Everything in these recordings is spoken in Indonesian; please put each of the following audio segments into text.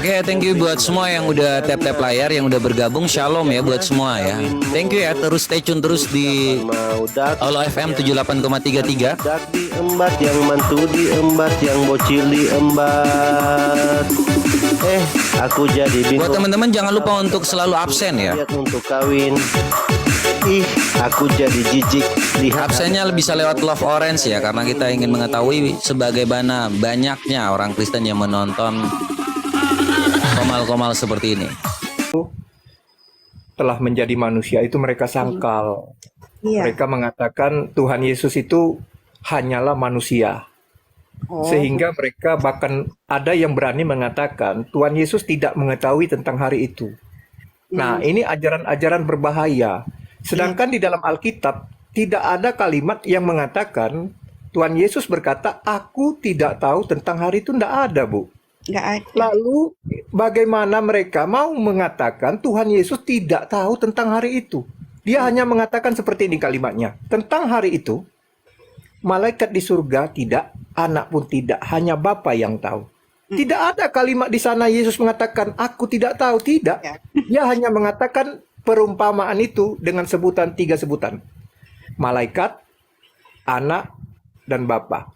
Oke, thank you buat semua yang udah tap-tap layar, yang udah bergabung. Shalom ya buat semua ya. Thank you ya, terus stay tune terus di Halo FM 78,33. Dak diembat, yang mantu diembat, yang bocil diembat. Aku jadi bingung. Buat teman-teman jangan lupa untuk selalu absen ya. Lihat untuk kawin. Aku jadi jijik lihat. Absennya bisa lewat Love Orange ya, karena kita ingin mengetahui sebagaimana banyaknya orang Kristen yang menonton komal-komal seperti ini. Telah menjadi manusia itu mereka sangkal. Mereka mengatakan Tuhan Yesus itu hanyalah manusia. Sehingga mereka bahkan ada yang berani mengatakan Tuhan Yesus tidak mengetahui tentang hari itu. Nah, ini ajaran-ajaran berbahaya. Sedangkan di dalam Alkitab tidak ada kalimat yang mengatakan Tuhan Yesus berkata, aku tidak tahu tentang hari itu. Tidak ada, Bu. Nggak ada. Lalu bagaimana mereka mau mengatakan Tuhan Yesus tidak tahu tentang hari itu? Dia hanya mengatakan seperti ini kalimatnya. Tentang hari itu, malaikat di surga tidak, anak pun tidak, hanya Bapa yang tahu. Tidak ada kalimat di sana Yesus mengatakan aku tidak tahu, tidak. Dia hanya mengatakan perumpamaan itu dengan sebutan 3 sebutan. Malaikat, anak, dan Bapa.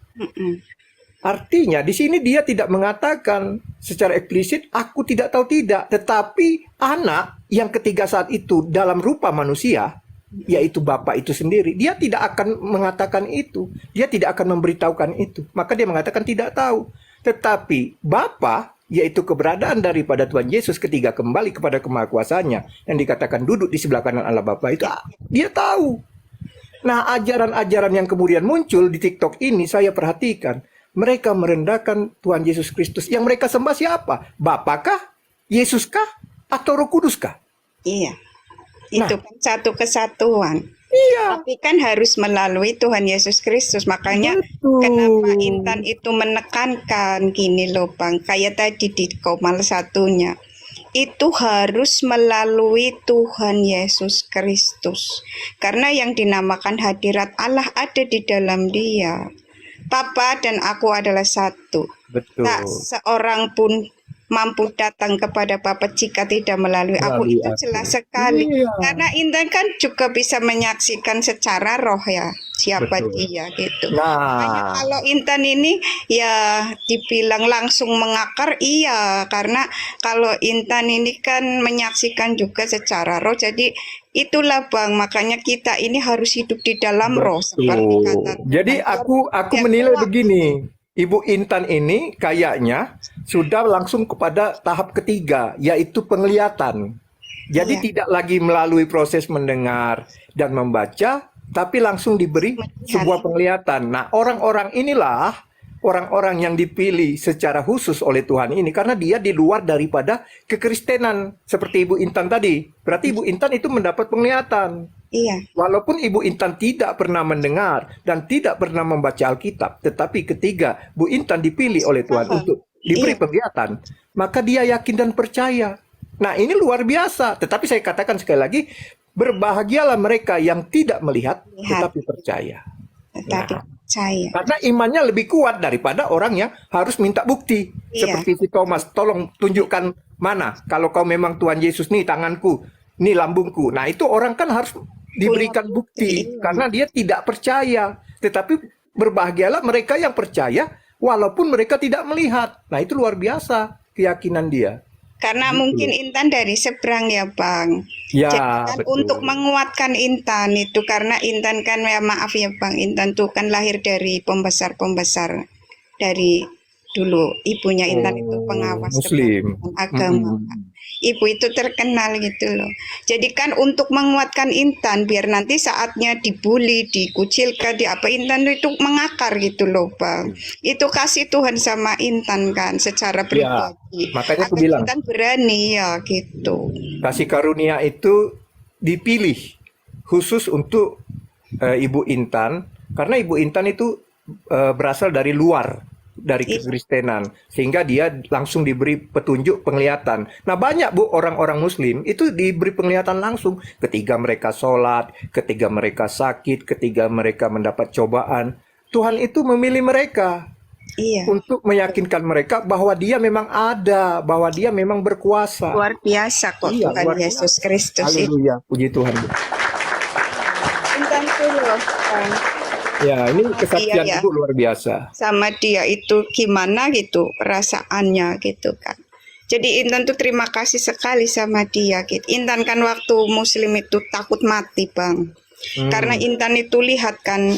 Artinya di sini dia tidak mengatakan secara eksplisit aku tidak tahu, tidak, tetapi anak yang ketiga saat itu dalam rupa manusia, yaitu Bapa itu sendiri, dia tidak akan mengatakan itu, dia tidak akan memberitahukan itu, maka dia mengatakan tidak tahu. Tetapi Bapa, yaitu keberadaan daripada Tuhan Yesus ketika kembali kepada kemahakuasaannya yang dikatakan duduk di sebelah kanan Allah Bapa itu, dia tahu. Nah, ajaran-ajaran yang kemudian muncul di TikTok ini saya perhatikan, mereka merendahkan Tuhan Yesus Kristus. Yang mereka sembah siapa? Bapakah? Yesuskah? Atau Roh Kuduskah? Iya. Itu kan satu kesatuan. Iya. Tapi kan harus melalui Tuhan Yesus Kristus. Makanya Betul. kenapa Intan itu menekankan gini loh Bang. Kayak tadi di komal satunya. Itu harus melalui Tuhan Yesus Kristus. Karena yang dinamakan hadirat Allah ada di dalam dia. Papa dan aku adalah satu. Betul. Tak seorang pun mampu datang kepada Bapa jika tidak melalui aku. Itu jelas sekali. Iya. Karena Intan kan juga bisa menyaksikan secara roh ya siapa Betul. dia gitu. Nah, Makanya kalau Intan ini ya dibilang langsung mengakar, iya, karena kalau Intan ini kan menyaksikan juga secara roh, jadi itulah Bang, makanya kita ini harus hidup di dalam roh seperti kata. Jadi aku menilai begini, Ibu Intan ini kayaknya sudah langsung kepada tahap ketiga, yaitu penglihatan. Jadi tidak lagi melalui proses mendengar dan membaca, tapi langsung diberi sebuah penglihatan. Nah, orang-orang inilah orang-orang yang dipilih secara khusus oleh Tuhan ini karena dia di luar daripada kekristenan seperti Ibu Intan tadi. Berarti Ibu Intan itu mendapat penglihatan. Iya. Walaupun Ibu Intan tidak pernah mendengar dan tidak pernah membaca Alkitab, tetapi ketika Bu Intan dipilih oleh Tuhan untuk diberi penglihatan, maka dia yakin dan percaya. Nah, ini luar biasa. Tetapi saya katakan sekali lagi, berbahagialah mereka yang tidak melihat tetapi percaya. Tetapi percaya. Karena imannya lebih kuat daripada orang yang harus minta bukti. Iya. Seperti si Thomas, tolong tunjukkan mana. Kalau kau memang Tuhan Yesus, nih tanganku, nih lambungku. Nah, itu orang kan harus diberikan bukti karena dia tidak percaya. Tetapi berbahagialah mereka yang percaya walaupun mereka tidak melihat. Nah, itu luar biasa keyakinan dia. Karena mungkin Intan dari seberang ya Bang. Ya, Jadi kan betul. untuk menguatkan Intan itu karena Intan kan ya maaf ya Bang, Intan tuh kan lahir dari pembesar-pembesar dari dulu. Ibunya Intan itu pengawas Muslim agama. Ibu itu terkenal gitu loh. Jadi kan untuk menguatkan Intan biar nanti saatnya dibully, dikucilkan, di apa Intan itu mengakar gitu loh Bang. Itu kasih Tuhan sama Intan kan secara pribadi. makanya aku Agar bilang Intan berani ya gitu. kasih karunia itu dipilih khusus untuk Ibu Intan karena Ibu Intan itu berasal dari luar dari kekristenan sehingga dia langsung diberi petunjuk penglihatan. Nah, banyak Bu orang-orang muslim itu diberi penglihatan langsung ketika mereka sholat, ketika mereka sakit, ketika mereka mendapat cobaan. Tuhan itu memilih mereka. Iya, untuk meyakinkan mereka bahwa dia memang ada, bahwa dia memang berkuasa. luar biasa kok Iya, Tuhan luar Yesus biasa. Kristus itu. Haleluya, puji Tuhan. Bu. Intan tuh loh, Bang. Ya, ini kesaksian Iya, ya. Ibu luar biasa. Sama dia itu gimana gitu perasaannya gitu kan. Jadi Intan tuh terima kasih sekali sama dia gitu. Intan kan waktu Muslim itu takut mati Bang. Karena Intan itu lihat kan,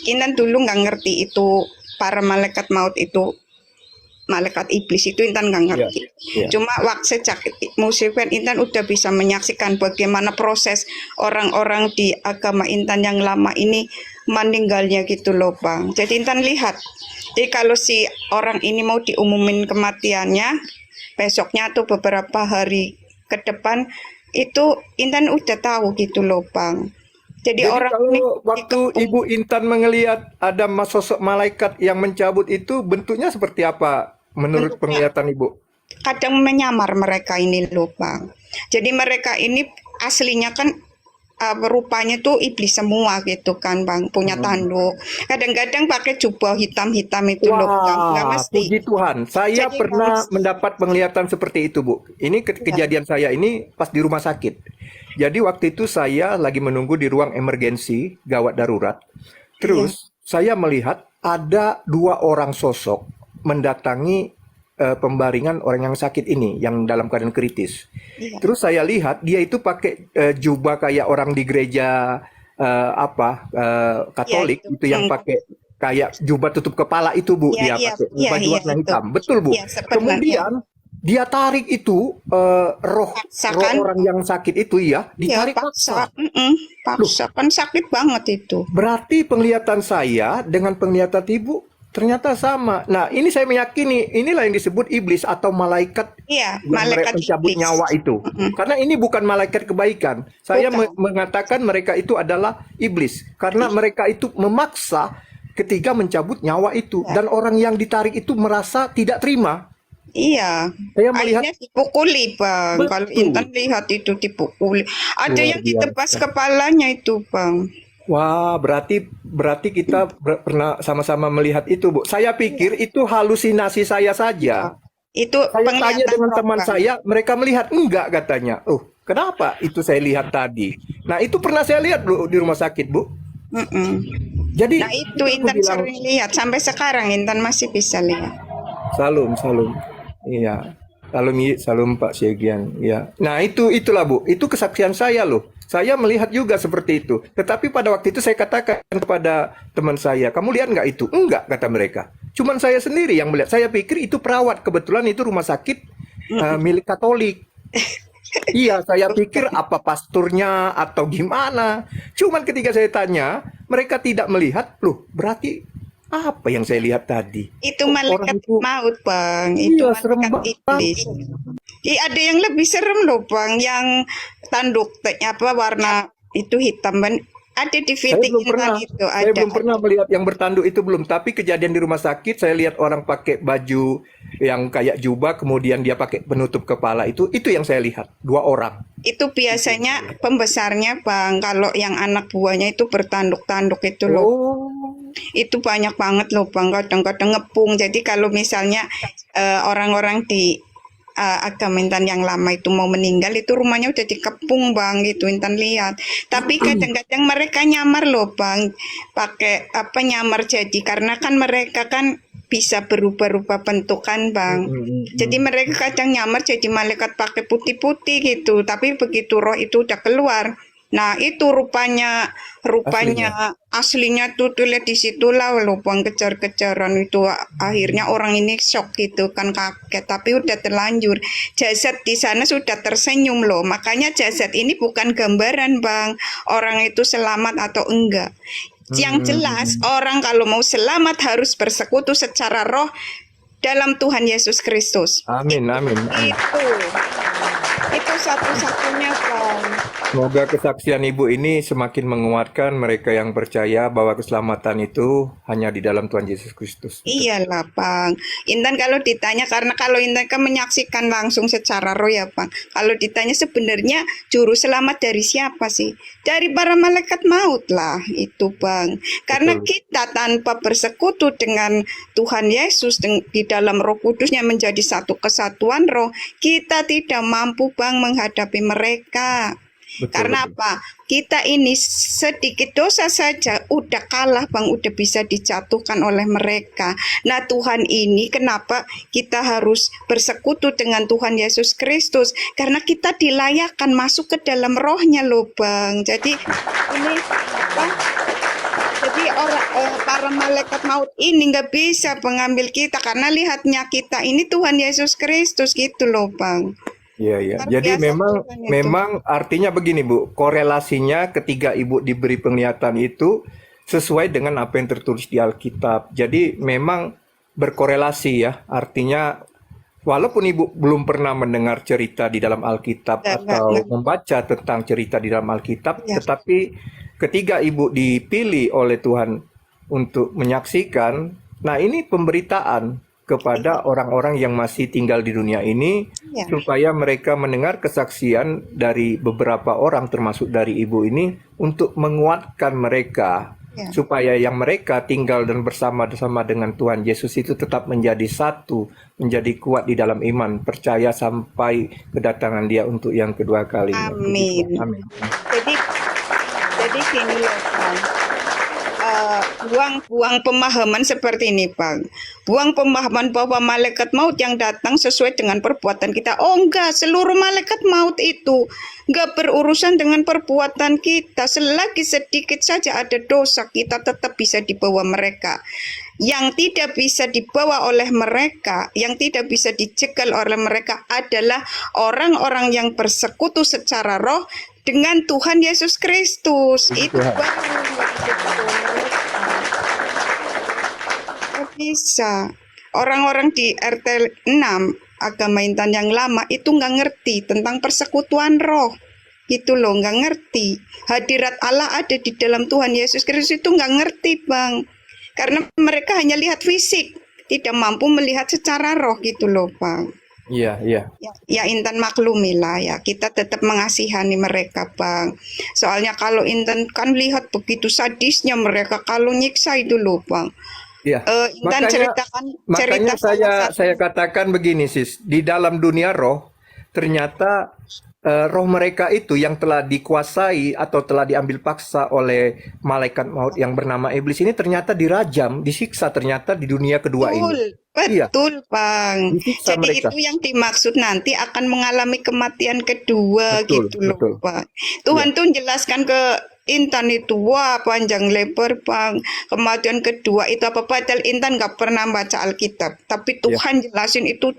Intan dulu nggak ngerti itu para malaikat maut itu, malaikat iblis itu Intan nggak ngerti. Ya. Cuma waktu sejak Muslim kan Intan udah bisa menyaksikan bagaimana proses orang-orang di agama Intan yang lama ini meninggalnya gitu loh Bang. Jadi Intan lihat, jadi kalau si orang ini mau diumumin kematiannya besoknya atau beberapa hari ke depan itu Intan udah tahu gitu loh Bang. Jadi orang kalau ini waktu Ibu Intan mengelihat ada sosok malaikat yang mencabut itu bentuknya seperti apa menurut penglihatan Ibu? kadang menyamar mereka ini loh Bang. Jadi mereka ini aslinya kan rupanya tuh iblis semua gitu kan Bang, punya tanduk. Kadang-kadang pakai jubah hitam-hitam itu loh Bang, nggak Wah, mesti. puji Tuhan. Saya Jadi pernah nggak mesti. mendapat penglihatan seperti itu, Bu. Ini kejadian saya ini pas di rumah sakit. Jadi waktu itu saya lagi menunggu di ruang emergensi gawat darurat. Terus saya melihat ada 2 orang sosok mendatangi pembaringan orang yang sakit ini, yang dalam keadaan kritis. Iya. Terus saya lihat dia itu pakai jubah kayak orang di gereja Katolik, itu. itu yang pakai kayak jubah tutup kepala itu Bu, Iya, dia iya, pakai iya, baju iya, warna betul. hitam. Betul Bu. Iya, sebenarnya. Kemudian dia tarik itu roh Paksakan. orang yang sakit itu ya, Ya ditarik paksa, paksa. paksa kan sakit banget itu. Berarti penglihatan saya dengan penglihatan Ibu ternyata sama. Nah, ini saya meyakini inilah yang disebut iblis atau malaikat Iya, yang malaikat mencabut iblis. nyawa itu. Karena ini bukan malaikat kebaikan. Saya Bukan. mengatakan mereka itu adalah iblis karena mereka itu memaksa ketika mencabut nyawa itu, dan orang yang ditarik itu merasa tidak terima. Iya, Saya melihat akhirnya dipukuli Bang. Betul. Kalau Intan lihat itu dipukuli. Ada Luar yang ditebas biasa. kepalanya itu Bang. wah, berarti kita pernah sama-sama melihat itu, Bu. Saya pikir itu halusinasi saya saja. Itu Saya tanya penglihatan dengan roh, teman Bang. saya, mereka melihat enggak katanya. Oh, kenapa itu saya lihat tadi? Nah, itu pernah saya lihat Bu di rumah sakit, Bu. Mm-mm. Jadi Nah itu aku Intan bilang, sering lihat sampai sekarang Intan masih bisa lihat. Salam. Iya. Salam Pak Syegian. Iya. Nah, itulah Bu. Itu kesaksian saya loh. Saya melihat juga seperti itu. Tetapi pada waktu itu saya katakan kepada teman saya, "Kamu lihat nggak itu?" "Enggak," kata mereka. Cuman saya sendiri yang melihat. Saya pikir itu perawat. Kebetulan itu rumah sakit milik Katolik. Iya, saya pikir apa pasturnya atau gimana. Cuman ketika saya tanya, mereka tidak melihat. Loh, berarti apa yang saya lihat tadi? Itu malaikat Orang itu- maut Bang. Iya, Itu serem malaikat banget. iblis. Ada yang lebih serem loh Bang, yang tanduk warna itu hitam Bang. Ada di Saya fitting belum pernah. Intan itu Saya ada. belum pernah melihat yang bertanduk itu belum. Tapi kejadian di rumah sakit, saya lihat orang pakai baju yang kayak jubah, kemudian dia pakai penutup kepala itu yang saya lihat 2 orang. Itu biasanya pembesarnya Bang. Kalau yang anak buahnya itu bertanduk-tanduk itu loh. Oh, Itu banyak banget loh Bang, kadang-kadang ngepung. Jadi kalau misalnya orang-orang di agama Intan yang lama itu mau meninggal, itu rumahnya udah dikepung Bang, gitu Intan lihat. Tapi kadang-kadang mereka nyamar loh Bang, pakai nyamar jadi, karena kan mereka kan bisa berubah-ubah bentuk kan Bang. Jadi mereka kadang nyamar jadi malaikat pakai putih-putih gitu, tapi begitu roh itu udah keluar, nah itu rupanya aslinya tuh lihat di situlah loh Bang, kejar-kejaran itu. Akhirnya orang ini shock gitu kan, kaget, tapi udah terlanjur. Jasad di sana sudah tersenyum loh. Makanya jasad ini bukan gambaran Bang, orang itu selamat atau enggak. Yang jelas orang kalau mau selamat harus bersekutu secara roh dalam Tuhan Yesus Kristus. amin. Itu satu-satunya Bang. Semoga kesaksian Ibu ini semakin menguatkan mereka yang percaya bahwa keselamatan itu hanya di dalam Tuhan Yesus Kristus. Iyalah, Bang. Intan kalau ditanya, karena kalau Intan kan menyaksikan langsung secara roh ya, Bang. Kalau ditanya sebenarnya juru selamat dari siapa sih? Dari para malaikat maut lah, itu, Bang. Karena Betul. kita tanpa bersekutu dengan Tuhan Yesus di dalam Roh Kudusnya menjadi satu kesatuan roh, kita tidak mampu, Bang, menghadapi mereka. Betul, Karena betul. apa? Kita ini sedikit dosa saja udah kalah, Bang, udah bisa dijatuhkan oleh mereka. Nah, Tuhan ini kenapa kita harus bersekutu dengan Tuhan Yesus Kristus? Karena kita dilayakkan masuk ke dalam rohnya loh, Bang. Jadi ini apa? Jadi para malaikat maut ini nggak bisa mengambil kita karena lihatnya kita ini Tuhan Yesus Kristus gitu loh, Bang. Iya, iya. Luar Jadi biasa memang Tuhan itu. memang artinya begini, Bu. Korelasinya ketika Ibu diberi penglihatan itu sesuai dengan apa yang tertulis di Alkitab. Jadi memang berkorelasi ya. Artinya walaupun Ibu belum pernah mendengar cerita di dalam Alkitab atau membaca tentang cerita di dalam Alkitab, Ya. tetapi ketika Ibu dipilih oleh Tuhan untuk menyaksikan, nah ini pemberitaan kepada orang-orang yang masih tinggal di dunia ini Ya. supaya mereka mendengar kesaksian dari beberapa orang termasuk dari Ibu ini untuk menguatkan mereka Ya. supaya yang mereka tinggal dan bersama-sama dengan Tuhan Yesus itu tetap menjadi satu, menjadi kuat di dalam iman, percaya sampai kedatangan Dia untuk yang kedua kalinya. Amin. Amin. Jadi gini loh, Bang. Buang pemahaman seperti ini, Bang. Buang pemahaman bahwa malaikat maut yang datang sesuai dengan perbuatan kita. Oh enggak, seluruh malaikat maut itu enggak berurusan dengan perbuatan kita. Selagi sedikit saja ada dosa, kita tetap bisa dibawa mereka. Yang tidak bisa dibawa oleh mereka, yang tidak bisa dicegal oleh mereka adalah orang-orang yang bersekutu secara roh dengan Tuhan Yesus Kristus. Itu Tuhan. baru yang bisa dibawa mereka. Nggak bisa. Orang-orang di RT 6 agama Intan yang lama itu nggak ngerti tentang persekutuan roh. Gitu loh, nggak ngerti. Hadirat Allah ada di dalam Tuhan Yesus Kristus itu nggak ngerti, Bang. Karena mereka hanya lihat fisik, tidak mampu melihat secara roh gitu loh, Bang. Iya, iya. Ya Intan maklumilah ya, kita tetap mengasihani mereka, Bang. Soalnya kalau Intan kan lihat begitu sadisnya mereka kalau nyiksa itu loh, Bang. Iya. Intan ceritakan Makanya saya katakan begini, Sis, di dalam dunia roh ternyata roh mereka itu yang telah dikuasai atau telah diambil paksa oleh malaikat maut yang bernama iblis ini ternyata dirajam, disiksa ternyata di dunia kedua ini. Betul, Bang. Disiksa Jadi mereka. itu yang dimaksud nanti akan mengalami kematian kedua. Betul, gitu loh, betul. Bang. Tuhan tuh menjelaskan ke Intan itu, wah panjang lebar, Bang. Kematian kedua itu apa? Padahal Intan nggak pernah baca Alkitab. Tapi Tuhan jelasin itu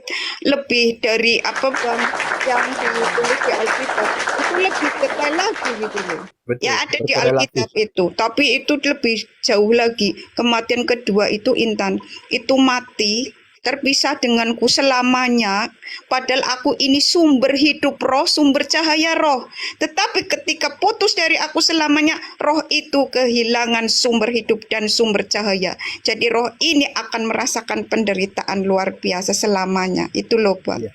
lebih dari apa, Bang, yang ditulis di Alkitab. Itu lebih detail lagi gitu loh. Betul, Ya ada di berkorelasi. Alkitab itu, tapi itu lebih jauh lagi. Kematian kedua itu Intan, itu mati terpisah denganku selamanya, padahal aku ini sumber hidup roh, sumber cahaya roh. Tetapi ketika putus dari aku selamanya, roh itu kehilangan sumber hidup dan sumber cahaya. Jadi roh ini akan merasakan penderitaan luar biasa selamanya. Itu loh, Bang. Iya.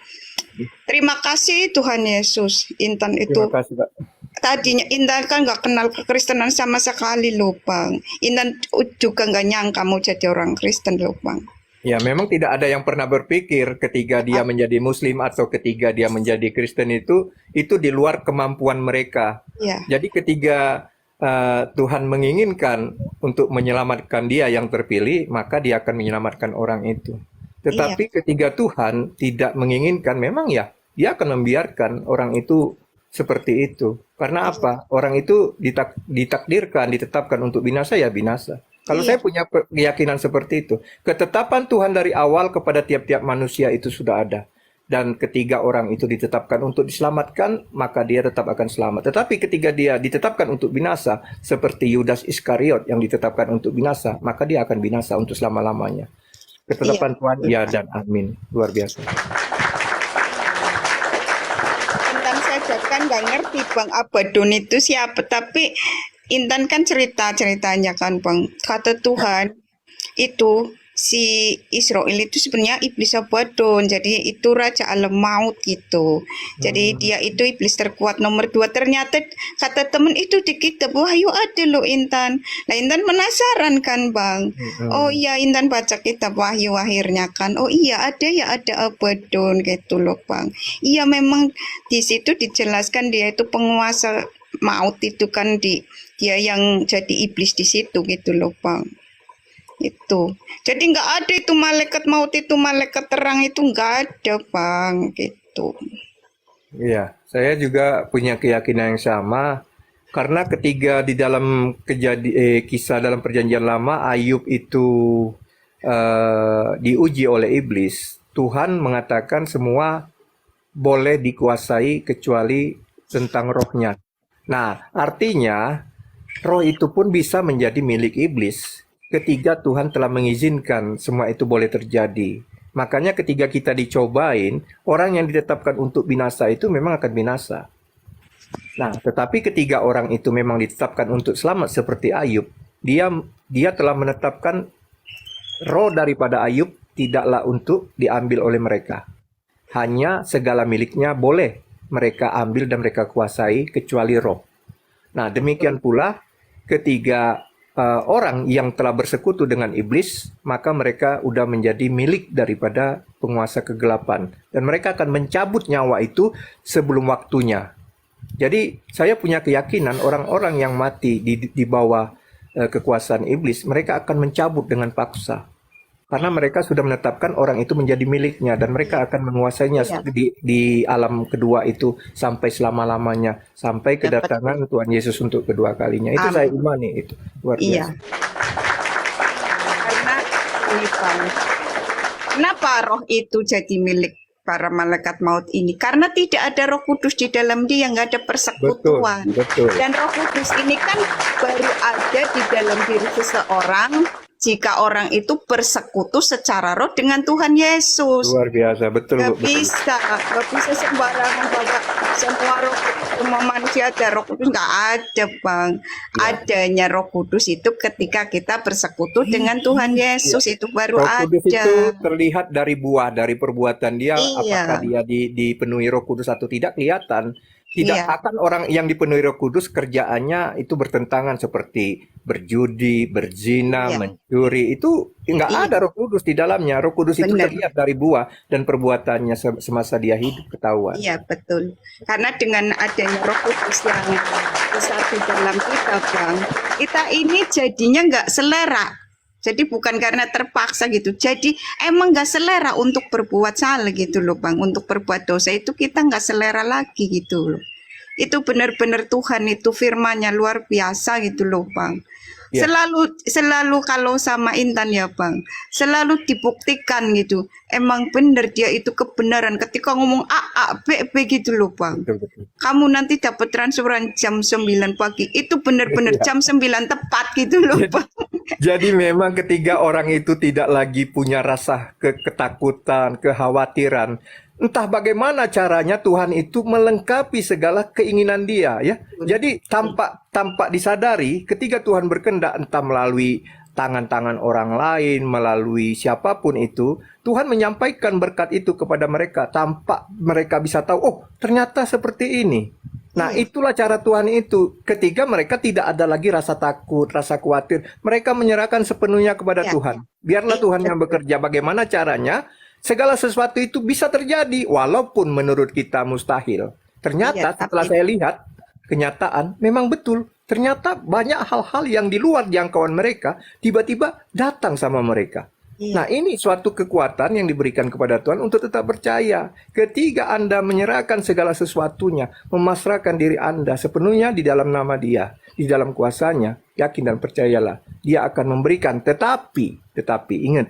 Terima kasih Tuhan Yesus. Intan itu Terima kasih, Pak. tadinya Intan kan nggak kenal kekristenan sama sekali loh, Bang. Intan juga nggak nyangka mau jadi orang Kristen loh, Bang. Ya, memang tidak ada yang pernah berpikir ketika dia menjadi Muslim atau ketika dia menjadi Kristen itu di luar kemampuan mereka. Ya. Jadi ketika Tuhan menginginkan untuk menyelamatkan dia yang terpilih, maka dia akan menyelamatkan orang itu. Tetapi ketika Tuhan tidak menginginkan, memang ya, dia akan membiarkan orang itu seperti itu. Karena apa? Orang itu ditakdirkan, ditetapkan untuk binasa, ya binasa. Kalau saya punya keyakinan seperti itu, ketetapan Tuhan dari awal kepada tiap-tiap manusia itu sudah ada. Dan ketiga orang itu ditetapkan untuk diselamatkan, maka dia tetap akan selamat. Tetapi ketika dia ditetapkan untuk binasa, seperti Yudas Iskariot yang ditetapkan untuk binasa, maka dia akan binasa untuk selama-lamanya. Ketetapan Tuhan, ya dan amin. Luar biasa. Intan saya aja kan nggak ngerti Bang Abaddon itu siapa, tapi Intan kan ceritanya kan Bang, kata Tuhan itu si Israel itu sebenarnya iblis Abaddon, jadi itu raja alam maut gitu. Jadi dia itu iblis terkuat nomor 2. Ternyata kata temen itu di kitab Wahyu ada loh Intan. Nah Intan penasaran kan Bang. Oh iya Intan baca kitab Wahyu akhirnya kan. Oh iya ada Abaddon gitu loh Bang. Iya memang di situ dijelaskan dia itu penguasa maut itu kan dia yang jadi iblis di situ gitu loh Bang. Itu jadi nggak ada itu malaikat maut itu malaikat terang itu nggak ada Bang gitu. Iya, saya juga punya keyakinan yang sama karena ketiga di dalam kisah dalam perjanjian lama Ayub itu diuji oleh iblis. Tuhan mengatakan semua boleh dikuasai kecuali tentang rohnya. Nah, artinya roh itu pun bisa menjadi milik iblis. Ketiga Tuhan telah mengizinkan semua itu boleh terjadi. Makanya ketika kita dicobain, orang yang ditetapkan untuk binasa itu memang akan binasa. Nah, tetapi ketiga orang itu memang ditetapkan untuk selamat seperti Ayub, dia telah menetapkan roh daripada Ayub tidaklah untuk diambil oleh mereka. Hanya segala miliknya boleh mereka ambil dan mereka kuasai kecuali roh. Nah, demikian pula ketiga orang yang telah bersekutu dengan iblis, maka mereka sudah menjadi milik daripada penguasa kegelapan. Dan mereka akan mencabut nyawa itu sebelum waktunya. Jadi saya punya keyakinan orang-orang yang mati di bawah kekuasaan iblis, mereka akan mencabut dengan paksa. Karena mereka sudah menetapkan orang itu menjadi miliknya dan mereka akan menguasainya di alam kedua itu sampai selama-lamanya, sampai kedatangan Tuhan Yesus untuk kedua kalinya. Itu saya imani itu. Luar biasa. Iya. Karena ini Bang, kenapa roh itu jadi milik para malaikat maut ini? Karena tidak ada Roh Kudus di dalam dia, nggak ada persekutuan. Betul. Dan Roh Kudus ini kan baru ada di dalam diri seseorang jika orang itu bersekutu secara roh dengan Tuhan Yesus. Luar biasa, betul. Nggak bisa sembarangan bahwa semua roh semua manusia ada Roh Kudus, nggak ada Bang. Adanya Roh Kudus itu ketika kita bersekutu dengan Tuhan Yesus, itu baru Roh Kudus ada. itu terlihat dari buah, dari perbuatan dia. Iya. Apakah dia dipenuhi Roh Kudus atau tidak kelihatan. Tidak Iya. akan orang yang dipenuhi Roh Kudus kerjaannya itu bertentangan seperti berjudi, berzina, Iya. mencuri. Itu nggak Iya. ada Roh Kudus di dalamnya. Roh Kudus itu Benar. terlihat dari buah dan perbuatannya semasa dia hidup ketahuan. Iya betul. Karena dengan adanya Roh Kudus yang besar di dalam kita Bang, kita ini jadinya nggak selera. Jadi bukan karena terpaksa gitu. Jadi emang nggak selera untuk berbuat salah gitu loh Bang. Untuk berbuat dosa itu kita nggak selera lagi gitu loh. Itu benar-benar Tuhan itu firman-Nya luar biasa gitu loh Bang. Ya. Selalu kalau sama Intan ya Bang, selalu dibuktikan gitu. Emang benar dia itu kebenaran ketika ngomong A, B gitu loh Bang. Betul. Kamu nanti dapat transferan jam 9 pagi. Itu benar-benar jam 9 tepat gitu loh Bang. Jadi memang ketiga orang itu tidak lagi punya rasa ketakutan, kekhawatiran. Entah bagaimana caranya Tuhan itu melengkapi segala keinginan dia ya. Jadi tampak disadari ketika Tuhan berkehendak entah melalui tangan-tangan orang lain, melalui siapapun itu, Tuhan menyampaikan berkat itu kepada mereka tanpa mereka bisa tahu, oh ternyata seperti ini. Nah itulah cara Tuhan itu. Ketika mereka tidak ada lagi rasa takut, rasa khawatir, mereka menyerahkan sepenuhnya kepada Tuhan. Biarlah Tuhan yang bekerja. Bagaimana caranya? Segala sesuatu itu bisa terjadi walaupun menurut kita mustahil. Ternyata setelah saya lihat kenyataan memang betul. Ternyata banyak hal-hal yang di luar jangkauan mereka tiba-tiba datang sama mereka. Nah ini suatu kekuatan yang diberikan kepada Tuhan untuk tetap percaya. Ketika Anda menyerahkan segala sesuatunya, memasrahkan diri Anda sepenuhnya di dalam nama Dia, di dalam kuasanya, yakin dan percayalah, Dia akan memberikan. Tetapi ingat,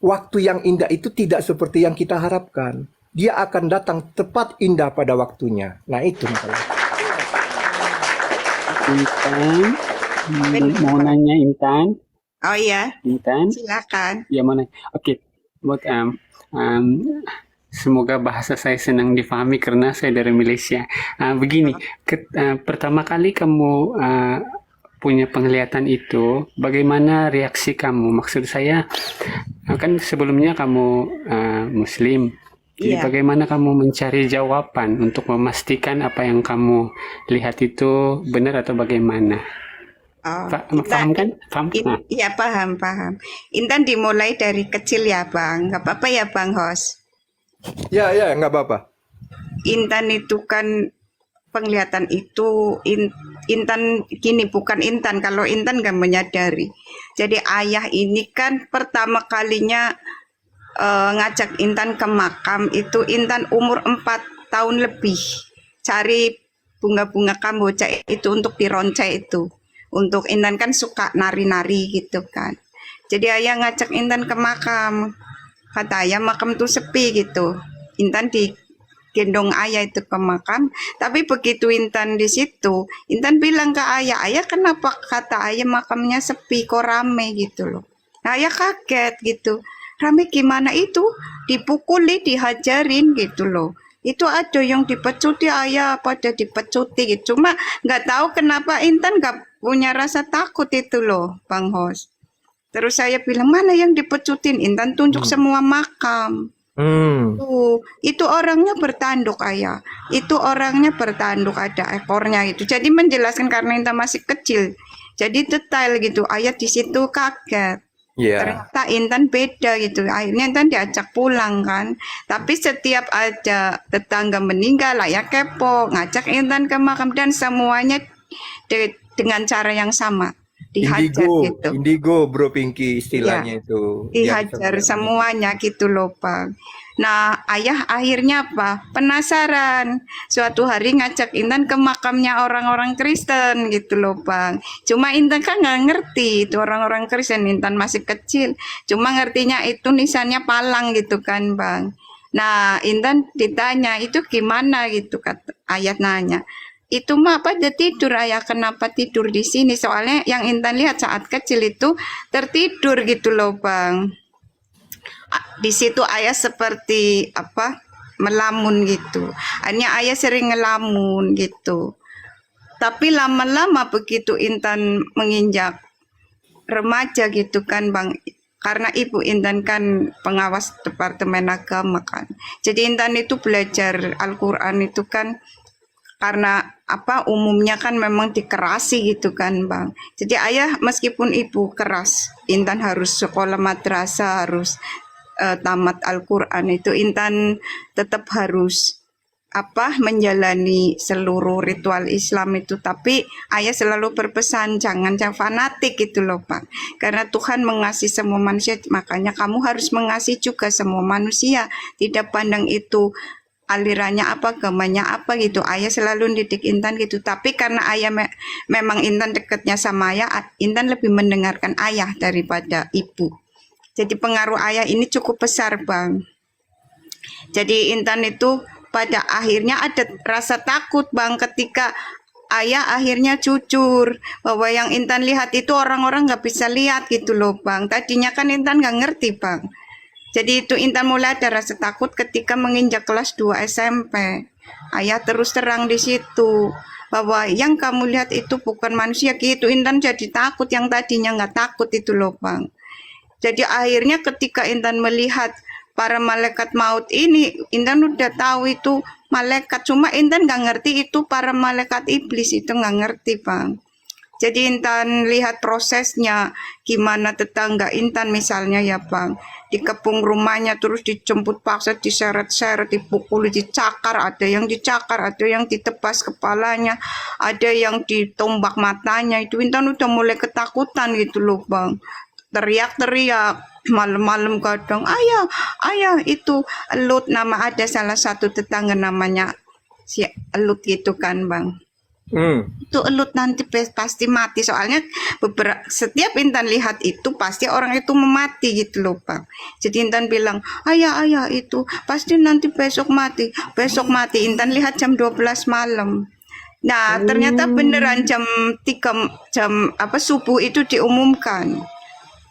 waktu yang indah itu tidak seperti yang kita harapkan. Dia akan datang tepat indah pada waktunya. Nah itu masalah. Intan, mau nanya Intan. Oh iya, Intan, silakan. ya mau nanya. Oke, buat Semoga bahasa saya senang difahami karena saya dari Malaysia. Begini, pertama kali kamu punya penglihatan itu, bagaimana reaksi kamu? Maksud saya, kan sebelumnya kamu Muslim. Jadi Iya. bagaimana kamu mencari jawaban untuk memastikan apa yang kamu lihat itu benar atau bagaimana? Oh, Paham kan? Paham? Nah. Iya, paham, paham. Intan dimulai dari kecil ya, Bang. Nggak apa-apa ya, Bang Hos. Ya, ya, nggak apa-apa. Intan itu kan penglihatan itu Intan gini, bukan Intan. Kalau Intan nggak menyadari. Jadi ayah ini kan pertama kalinya ngajak Intan ke makam itu Intan umur 4 tahun lebih. Cari bunga-bunga kamboja itu untuk dironcai itu. Untuk Intan kan suka nari-nari gitu kan. Jadi ayah ngajak Intan ke makam. Kata ayah makam tuh sepi gitu. Intan digendong ayah itu ke makam. Tapi begitu Intan di situ, Intan bilang ke ayah, ayah kenapa kata ayah makamnya sepi kok rame gitu loh. Nah, ayah kaget gitu. Rame gimana itu? Dipukuli, dihajarin gitu loh. Itu ada yang dipecuti ayah pada dipecuti gitu. Cuma nggak tahu kenapa Intan nggak punya rasa takut itu loh, Bang Hos. Terus saya bilang, mana yang dipecutin? Intan tunjuk semua makam. Itu orangnya bertanduk ayah. Itu orangnya bertanduk, ada ekornya itu. Jadi menjelaskan karena Intan masih kecil. Jadi detail gitu. Ayah di situ kaget. Ya. Ternyata Intan beda gitu. Akhirnya Intan diajak pulang kan. Tapi setiap ada tetangga meninggal, ayah kepo, ngajak Intan ke makam dan semuanya dengan cara yang sama. Dihajar gitu. Indigo, Bro Pinky istilahnya itu. Dihajar semuanya gitu loh, Bang. Nah, ayah akhirnya apa? Penasaran. Suatu hari ngajak Intan ke makamnya orang-orang Kristen gitu loh, Bang. Cuma Intan kan nggak ngerti itu orang-orang Kristen. Intan masih kecil. Cuma ngertinya itu nisannya palang gitu kan, Bang. Nah, Intan ditanya, itu gimana gitu, kata ayah nanya. Itu mah pada tidur ayah, kenapa tidur di sini? Soalnya yang Intan lihat saat kecil itu tertidur gitu loh, Bang. Di situ ayah seperti apa? Melamun gitu. Hanya ayah sering ngelamun gitu. Tapi lama-lama begitu Intan menginjak remaja gitu kan, Bang. Karena ibu Intan kan pengawas Departemen Agama kan. Jadi Intan itu belajar Al-Qur'an itu kan karena apa umumnya kan memang dikerasi gitu kan, Bang. Jadi ayah meskipun ibu keras, Intan harus sekolah madrasah, harus tamat Al-Qur'an itu Intan tetap harus apa menjalani seluruh ritual Islam itu. Tapi ayah selalu berpesan jangan fanatik gitu loh, Pak. Karena Tuhan mengasihi semua manusia, makanya kamu harus mengasihi juga semua manusia. Tidak pandang itu alirannya apa, agamanya apa gitu. Ayah selalu didik Intan gitu. Tapi karena ayah memang Intan dekatnya sama ayah, Intan lebih mendengarkan ayah daripada ibu. Jadi pengaruh ayah ini cukup besar, Bang. Jadi Intan itu pada akhirnya ada rasa takut, Bang, ketika ayah akhirnya jujur bahwa yang Intan lihat itu orang-orang nggak bisa lihat gitu loh, Bang. Tadinya kan Intan nggak ngerti, Bang. Jadi itu Intan mulai ada rasa takut ketika menginjak kelas 2 SMP. Ayah terus terang di situ bahwa yang kamu lihat itu bukan manusia gitu. Intan jadi takut yang tadinya nggak takut itu loh, Bang. Jadi akhirnya ketika Intan melihat para malaikat maut ini, Intan udah tahu itu malaikat. Cuma Intan nggak ngerti itu para malaikat iblis, itu nggak ngerti, Bang. Jadi Intan lihat prosesnya, gimana tetangga Intan misalnya ya, Bang. Dikepung rumahnya terus dijemput paksa, diseret-seret, dipukul, dicakar. Ada yang dicakar, ada yang ditebas kepalanya, ada yang ditombak matanya. Itu Intan udah mulai ketakutan gitu loh, Bang. Teriak-teriak malam-malam kadang ayah itu Elut, nama ada salah satu tetangga namanya si Elut gitu kan, Bang. Itu Elut nanti pasti mati, soalnya setiap Intan lihat itu pasti orang itu memati gitu loh, Bang. Jadi Intan bilang ayah itu pasti nanti besok mati. Intan lihat jam 12 malam. Nah ternyata beneran jam 3 subuh itu diumumkan.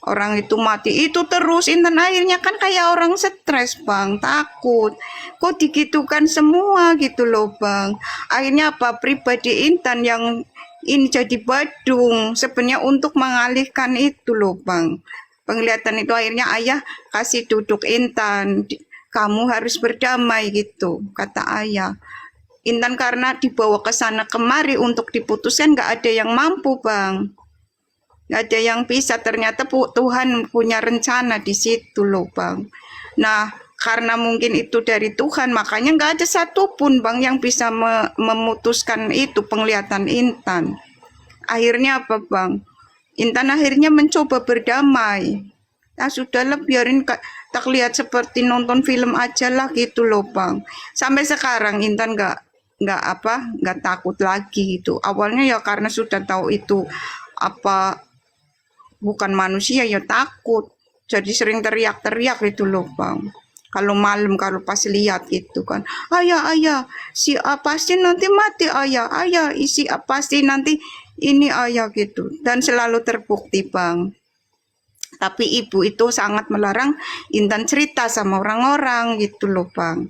orang itu mati itu terus. Intan akhirnya kan kayak orang stres bang, takut kok digitukan semua gitu loh bang. Akhirnya apa, pribadi Intan yang ini jadi badung sebenarnya untuk mengalihkan itu loh bang, penglihatan itu. Akhirnya ayah kasih duduk Intan, kamu harus berdamai gitu kata ayah. Intan karena dibawa ke sana kemari untuk diputuskan, nggak ada yang mampu bang, nggak ada yang bisa. Ternyata Tuhan punya rencana di situ loh bang. Nah karena mungkin itu dari Tuhan, makanya nggak ada satupun bang yang bisa memutuskan itu penglihatan Intan. Akhirnya apa bang, Intan akhirnya mencoba berdamai. Nah sudahlah, biarin tak lihat seperti nonton film aja lah gitu loh bang. Sampai sekarang Intan nggak takut lagi gitu. Awalnya ya karena sudah tahu itu apa bukan manusia ya takut, jadi sering teriak-teriak itu loh bang. Kalau malam kalau pas lihat gitu kan, ayah si A pasti nanti mati, ayah isi A pasti nanti ini ayah gitu. Dan selalu terbukti bang. Tapi ibu itu sangat melarang Intan cerita sama orang-orang gitu loh bang.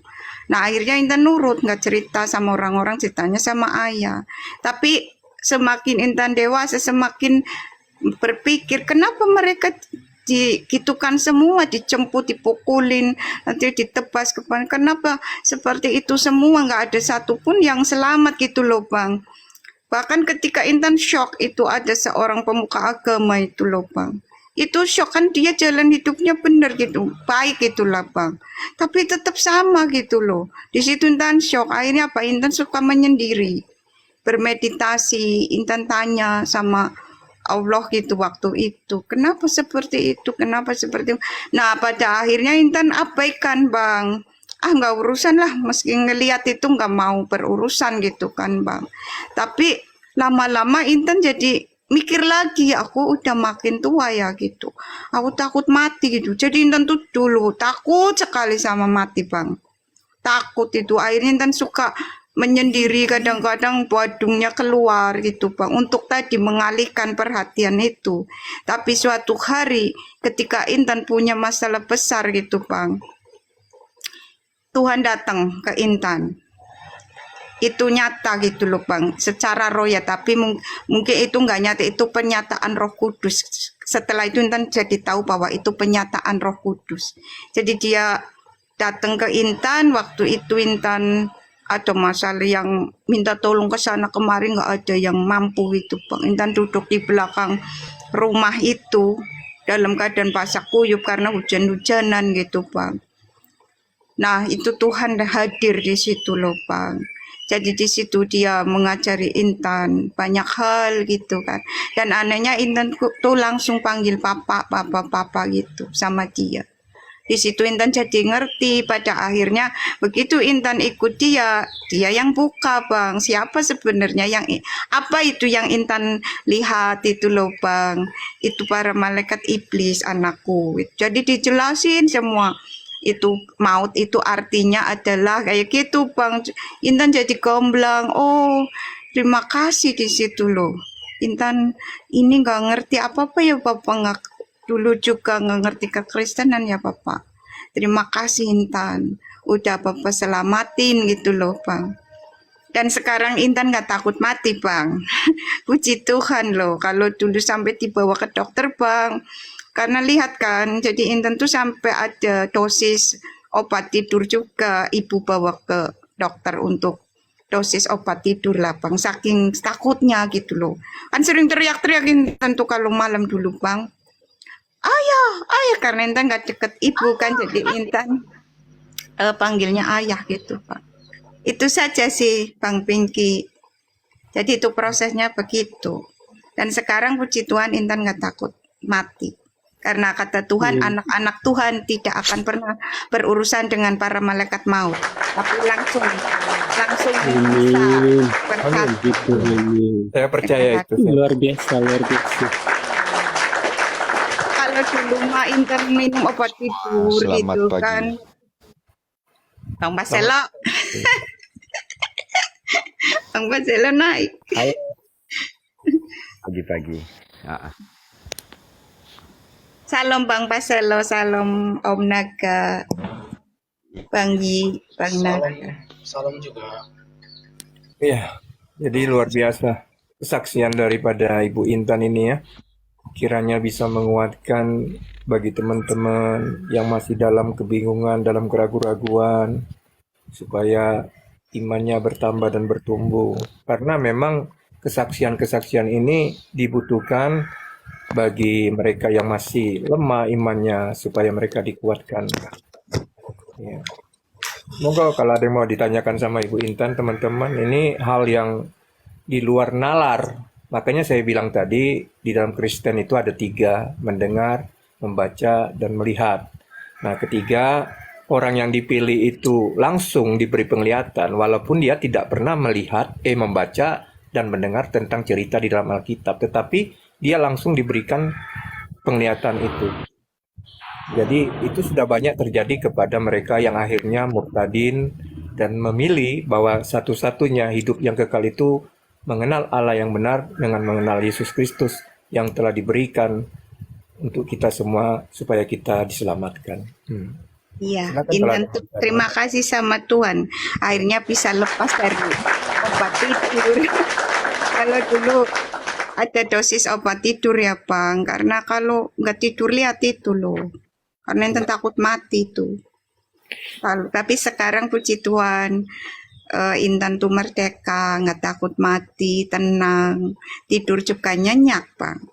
Nah akhirnya Intan nurut, nggak cerita sama orang-orang, ceritanya sama ayah. Tapi semakin Intan dewasa semakin berpikir kenapa mereka digitukan semua, dijemput, dipukulin, nanti ditebas kepala, kenapa seperti itu semua, nggak ada satupun yang selamat gitu loh bang. Bahkan ketika Intan shock itu ada seorang pemuka agama itu loh bang, itu shock kan, dia jalan hidupnya benar gitu, baik gitulah bang, tapi tetap sama gitu loh. Di situ Intan shock. Akhirnya apa, Intan suka menyendiri, bermeditasi. Intan tanya sama Allah gitu waktu itu, kenapa seperti itu, kenapa seperti itu. Nah pada akhirnya Intan abaikan bang, nggak urusan lah, meski ngelihat itu nggak mau berurusan gitu kan bang. Tapi lama-lama Intan jadi mikir lagi, aku udah makin tua ya gitu, aku takut mati gitu. Jadi Intan tuh dulu takut sekali sama mati bang, takut itu. Akhirnya Intan suka menyendiri, kadang-kadang badungnya keluar gitu bang, untuk tadi mengalihkan perhatian itu. Tapi suatu hari ketika Intan punya masalah besar gitu bang, Tuhan datang ke Intan. Itu nyata gitu loh bang, secara roh ya, tapi mungkin itu nggak nyata, itu penyataan Roh Kudus. Setelah itu Intan jadi tahu bahwa itu penyataan Roh Kudus. Jadi dia datang ke Intan, waktu itu Intan ada masalah yang minta tolong ke sana kemari, nggak ada yang mampu itu bang. Intan duduk di belakang rumah itu dalam keadaan basah kuyup karena hujan-hujanan gitu bang. Nah itu Tuhan hadir di situ loh bang. Jadi di situ dia mengajari Intan banyak hal gitu kan. Dan anehnya Intan tuh langsung panggil papa gitu sama dia. Di situ Intan jadi ngerti. Pada akhirnya begitu Intan ikut dia yang buka bang, siapa sebenarnya yang apa itu yang Intan lihat itu loh bang, itu para malaikat iblis anakku. Jadi dijelasin semua, itu maut itu artinya adalah kayak gitu bang. Intan jadi gamblang, oh terima kasih di situ loh. Intan ini nggak ngerti apa-apa ya bapak, nggak dulu juga nggak ngerti kekristenan ya bapak. Terima kasih Intan, udah bapak selamatin gitu loh bang. Dan sekarang Intan nggak takut mati bang. Puji Tuhan loh, kalau dulu sampai dibawa ke dokter bang, karena lihat kan, jadi Intan tuh sampai ada dosis obat tidur juga, ibu bawa ke dokter untuk dosis obat tidur lah bang, saking takutnya gitu loh. Kan sering teriak-teriak Intan tuh kalau malam dulu bang, ayah karena Intan nggak deket ibu kan, jadi Intan panggilnya ayah gitu bang. Itu saja sih bang Pinky. Jadi itu prosesnya begitu. Dan sekarang puji Tuhan Intan nggak takut mati. Karena kata Tuhan, anak-anak Tuhan tidak akan pernah berurusan dengan para malaikat maut, tapi langsung bisa berkata. Saya percaya itu. Luar biasa. Kalau dulu mah Intan minum obat tidur Selamat gitu pagi. kan. Bang Baselo. Bang Baselo naik. Pagi-pagi. Salam Bang Paselo, salam Om Naga, Bang Yi, Bang Naga. Iya, jadi luar biasa kesaksian daripada Ibu Intan ini ya. Kiranya bisa menguatkan bagi teman-teman yang masih dalam kebingungan, dalam keraguan-raguan, supaya imannya bertambah dan bertumbuh. Karena memang kesaksian-kesaksian ini dibutuhkan bagi mereka yang masih lemah imannya, supaya mereka dikuatkan. Ya. Semoga kalau ada yang mau ditanyakan sama Ibu Intan, teman-teman, ini hal yang di luar nalar. Makanya saya bilang tadi, di dalam Kristen itu ada 3, mendengar, membaca, dan melihat. Nah, ketiga, orang yang dipilih itu langsung diberi penglihatan, walaupun dia tidak pernah membaca dan mendengar tentang cerita di dalam Alkitab, tetapi dia langsung diberikan penglihatan itu. Jadi itu sudah banyak terjadi kepada mereka yang akhirnya murtadin dan memilih bahwa satu-satunya hidup yang kekal itu mengenal Allah yang benar dengan mengenal Yesus Kristus yang telah diberikan untuk kita semua supaya kita diselamatkan. Iya, Silakan kalau Intan ada tuh pertanyaan. terima kasih sama Tuhan. Akhirnya bisa lepas dari obat tidur. Kalau dulu ada dosis obat tidur ya Bang, karena kalau nggak tidur lihat itu loh. Karena Intan takut mati tuh. Tapi sekarang puji Tuhan, Intan tuh merdeka, nggak takut mati, tenang, tidur juga nyenyak Bang.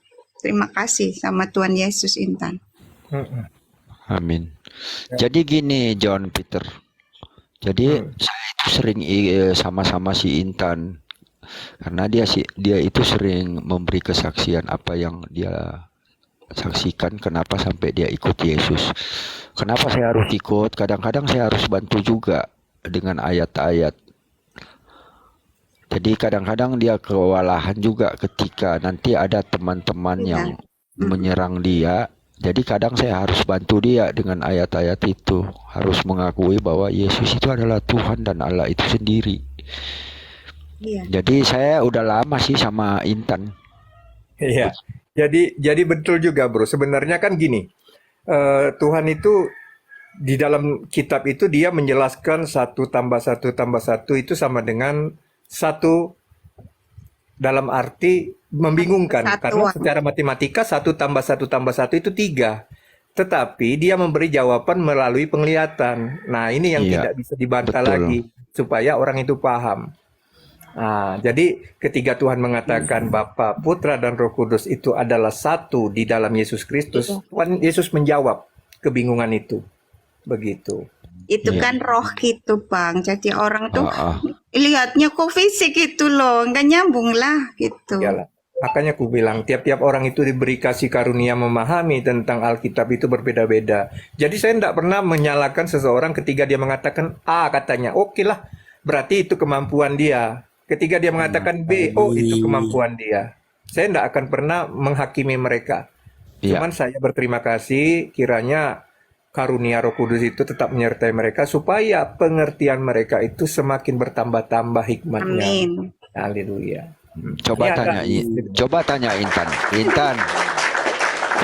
Terima kasih sama Tuhan Yesus Intan. Mm-mm. Amin. Jadi gini John Peter. Jadi saya itu sering sama-sama si Intan karena dia itu sering memberi kesaksian apa yang dia saksikan, kenapa sampai dia ikut Yesus. Kenapa saya harus ikut? Kadang-kadang saya harus bantu juga dengan ayat-ayat. Jadi kadang-kadang dia kewalahan juga ketika nanti ada teman-teman Iya. yang menyerang dia. Jadi kadang saya harus bantu dia dengan ayat-ayat itu. Harus mengakui bahwa Yesus itu adalah Tuhan dan Allah itu sendiri. Iya. Jadi saya udah lama sih sama Intan. Iya. Jadi betul juga bro. Sebenarnya kan gini, Tuhan itu di dalam kitab itu dia menjelaskan 1 tambah 1 tambah 1 itu sama dengan 1 dalam arti membingungkan. Karena Kesatuan. secara matematika 1 tambah 1 tambah 1 itu 3. Tetapi dia memberi jawaban melalui penglihatan. Nah ini yang Iya, tidak bisa dibantah betul. lagi supaya orang itu paham. Nah, jadi ketika Tuhan mengatakan Bapa, Putra, dan Roh Kudus itu adalah satu di dalam Yesus Kristus, Tuhan Yesus menjawab kebingungan itu. Begitu. Itu Iya. kan roh gitu Bang. Jadi orang tuh Ah, ah. lihatnya kok fisik gitu loh, nggak nyambung lah gitu. Iyalah. Makanya aku bilang, tiap-tiap orang itu diberi kasih karunia memahami tentang Alkitab itu berbeda-beda. Jadi saya tidak pernah menyalahkan seseorang ketika dia mengatakan A katanya, oke lah, berarti itu kemampuan dia. Ketika dia mengatakan B, oh itu kemampuan dia. Saya tidak akan pernah menghakimi mereka. Iya. Cuman saya berterima kasih kiranya karunia Roh Kudus itu tetap menyertai mereka supaya pengertian mereka itu semakin bertambah-tambah hikmatnya. Amin. Haleluya. Coba Ini tanya, agak- coba tanya Intan. Intan,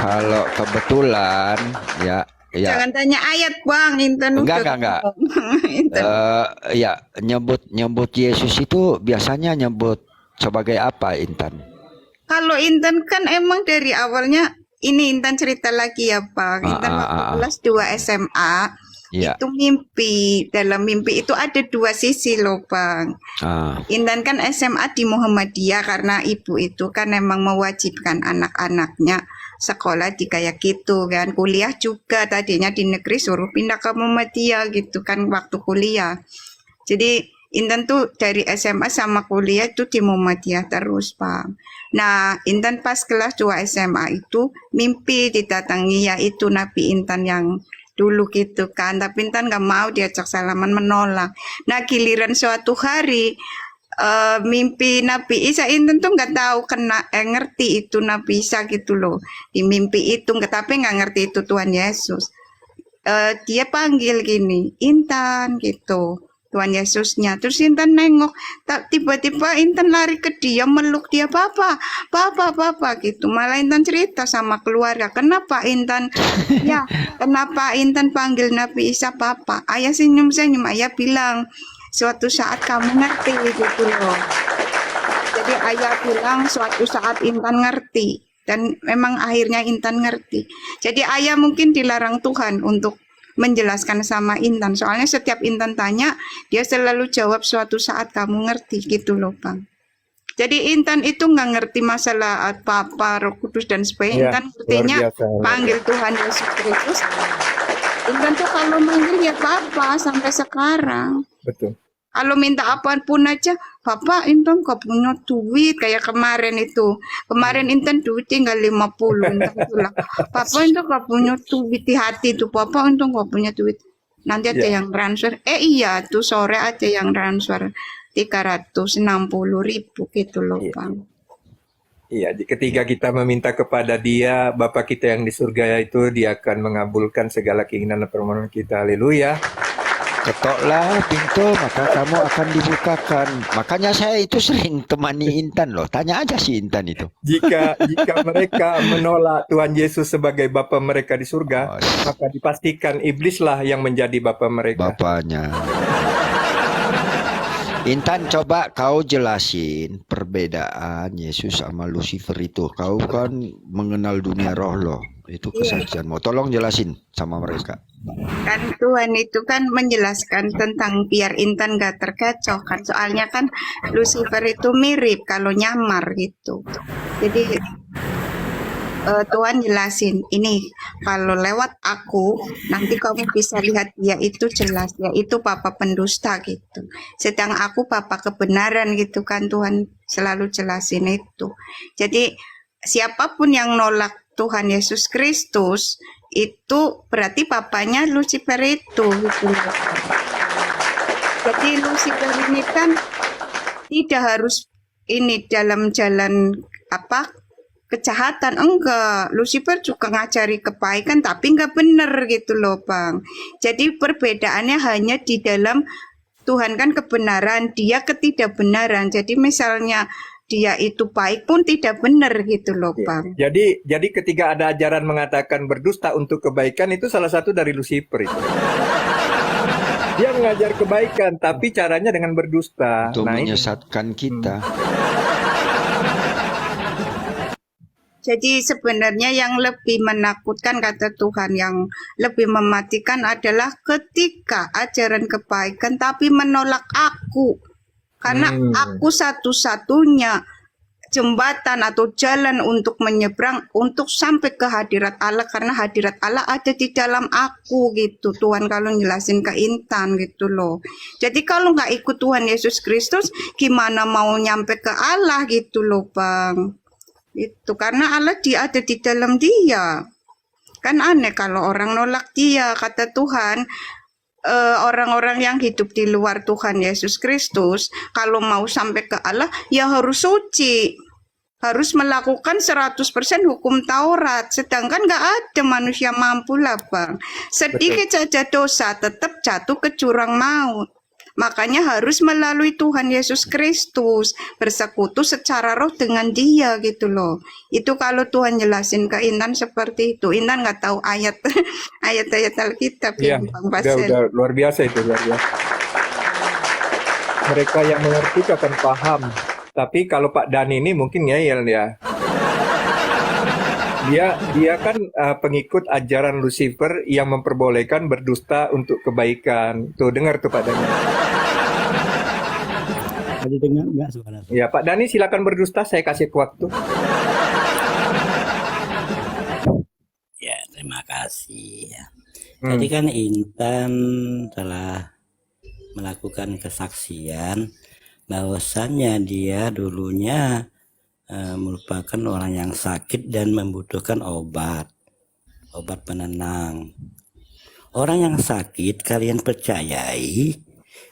kalau kebetulan ya Jangan tanya ayat Bang, Intan Enggak, udah enggak. ngomong. Intan. ya nyebut Yesus itu biasanya nyebut sebagai apa Intan? Kalau Intan kan emang dari awalnya ini Intan cerita lagi ya Bang. Intan waktu kelas 2 SMA Iya. itu mimpi. Dalam mimpi itu ada 2 sisi loh Bang. Ah, Intan kan SMA di Muhammadiyah karena ibu itu kan emang mewajibkan anak-anaknya sekolah di kayak gitu kan. Kuliah juga tadinya di negeri suruh pindah ke Muhammadiyah gitu kan waktu kuliah. Jadi Intan tuh dari SMA sama kuliah itu di Muhammadiyah terus Bang. Nah Intan pas kelas 2 SMA itu mimpi didatangi yaitu Nabi Intan yang dulu gitu kan, tapi Intan nggak mau diajak salaman, menolak. Nah giliran suatu hari mimpi Nabi Isa, Intan tuh nggak tahu ngerti itu Nabi Isa gitu loh di mimpi itu, tapi nggak ngerti itu Tuhan Yesus. Dia panggil gini, Intan gitu. Tuhan Yesusnya. Terus Intan nengok, tak tiba-tiba Intan lari ke dia, meluk dia, papa gitu. Malah Intan cerita sama keluarga, kenapa Intan panggil Nabi Isa papa. Ayah senyum-senyum, ayah bilang, suatu saat kamu ngerti gitu loh. Jadi ayah bilang suatu saat Intan ngerti. Dan memang akhirnya Intan ngerti. Jadi ayah mungkin dilarang Tuhan untuk menjelaskan sama Intan. Soalnya setiap Intan tanya, dia selalu jawab suatu saat kamu ngerti gitu loh Bang. Jadi Intan itu nggak ngerti masalah Papa, Roh Kudus dan sebagainya. Intan ngertinya panggil Tuhan Yesus Kristus. Intan tuh kalau manggil ya Papa sampai sekarang. Betul. Kalau minta apapun aja, Papa Intan gak punya duit. Kayak kemarin itu. Kemarin Intan duit tinggal 50. Intan bilang, Papa Intan gak punya duit di hati tuh. Papa Intan gak punya duit. Nanti ada yang transfer. Iya tuh sore ada yang transfer 360.000 gitu loh Bang. Iya, ketika kita meminta kepada Dia, Bapa kita yang di surga itu, Dia akan mengabulkan segala keinginan dan permohonan kita. Haleluya. Ketoklah pintu, maka kamu akan dibukakan. Makanya saya itu sering temani Intan loh. Tanya aja si Intan itu. Jika mereka menolak Tuhan Yesus sebagai Bapa mereka di surga, maka dipastikan iblislah yang menjadi Bapa mereka. Bapaknya. Intan, coba kau jelasin perbedaan Yesus sama Lucifer itu. Kau kan mengenal dunia roh loh. Itu kesaksianmu. Tolong jelasin sama mereka. Kan Tuhan itu kan menjelaskan tentang biar Intan gak terkecoh kan. Soalnya kan Lucifer itu mirip kalau nyamar gitu. Jadi Tuhan jelasin ini kalau lewat aku nanti kamu bisa lihat dia itu jelas, ya itu papa pendusta gitu. Sedang aku papa kebenaran gitu kan, Tuhan selalu jelasin itu. Jadi siapapun yang nolak Tuhan Yesus Kristus itu berarti papanya Lucifer itu gitu. Jadi Lucifer ini kan tidak harus ini dalam jalan kejahatan, enggak. Lucifer juga ngajari kebaikan tapi enggak benar gitu loh Bang. Jadi perbedaannya hanya di dalam Tuhan kan kebenaran, dia ketidakbenaran. Jadi misalnya dia itu baik pun tidak benar gitu loh Bang. Jadi ketika ada ajaran mengatakan berdusta untuk kebaikan, itu salah satu dari Lucifer itu. Dia mengajar kebaikan tapi caranya dengan berdusta. Untuk menyesatkan kita. Jadi sebenarnya yang lebih menakutkan kata Tuhan, yang lebih mematikan adalah ketika ajaran kebaikan tapi menolak aku. Karena aku satu-satunya jembatan atau jalan untuk menyeberang, untuk sampai ke hadirat Allah. Karena hadirat Allah ada di dalam aku gitu. Tuhan kalau jelasin ke Intan gitu loh. Jadi kalau nggak ikut Tuhan Yesus Kristus, gimana mau nyampe ke Allah gitu loh Bang. Itu karena Allah dia ada di dalam dia. Kan aneh kalau orang nolak dia. Kata Tuhan, orang-orang yang hidup di luar Tuhan Yesus Kristus kalau mau sampai ke Allah ya harus suci, harus melakukan 100% hukum Taurat. Sedangkan nggak ada manusia mampu lah Bang. Sedikit saja dosa tetap jatuh ke jurang maut. Makanya harus melalui Tuhan Yesus Kristus, bersekutu secara roh dengan dia gitu loh. Itu kalau Tuhan jelasin ke Intan seperti itu. Intan nggak tahu ayat-ayat Alkitab ya, Bang Basel. udah luar biasa itu, luar biasa. Mereka yang mengerti akan paham. Tapi kalau Pak Dani ini mungkin ngeyel ya. Dia kan pengikut ajaran Lucifer yang memperbolehkan berdusta untuk kebaikan. Tuh dengar tuh Pak Dani. Tadi dengar enggak suara? Ya Pak Dani silakan berdusta, saya kasih waktu. Ya, terima kasih ya. Tadi kan Intan telah melakukan kesaksian bahwasannya dia dulunya merupakan orang yang sakit dan membutuhkan obat penenang. Orang yang sakit kalian percayai,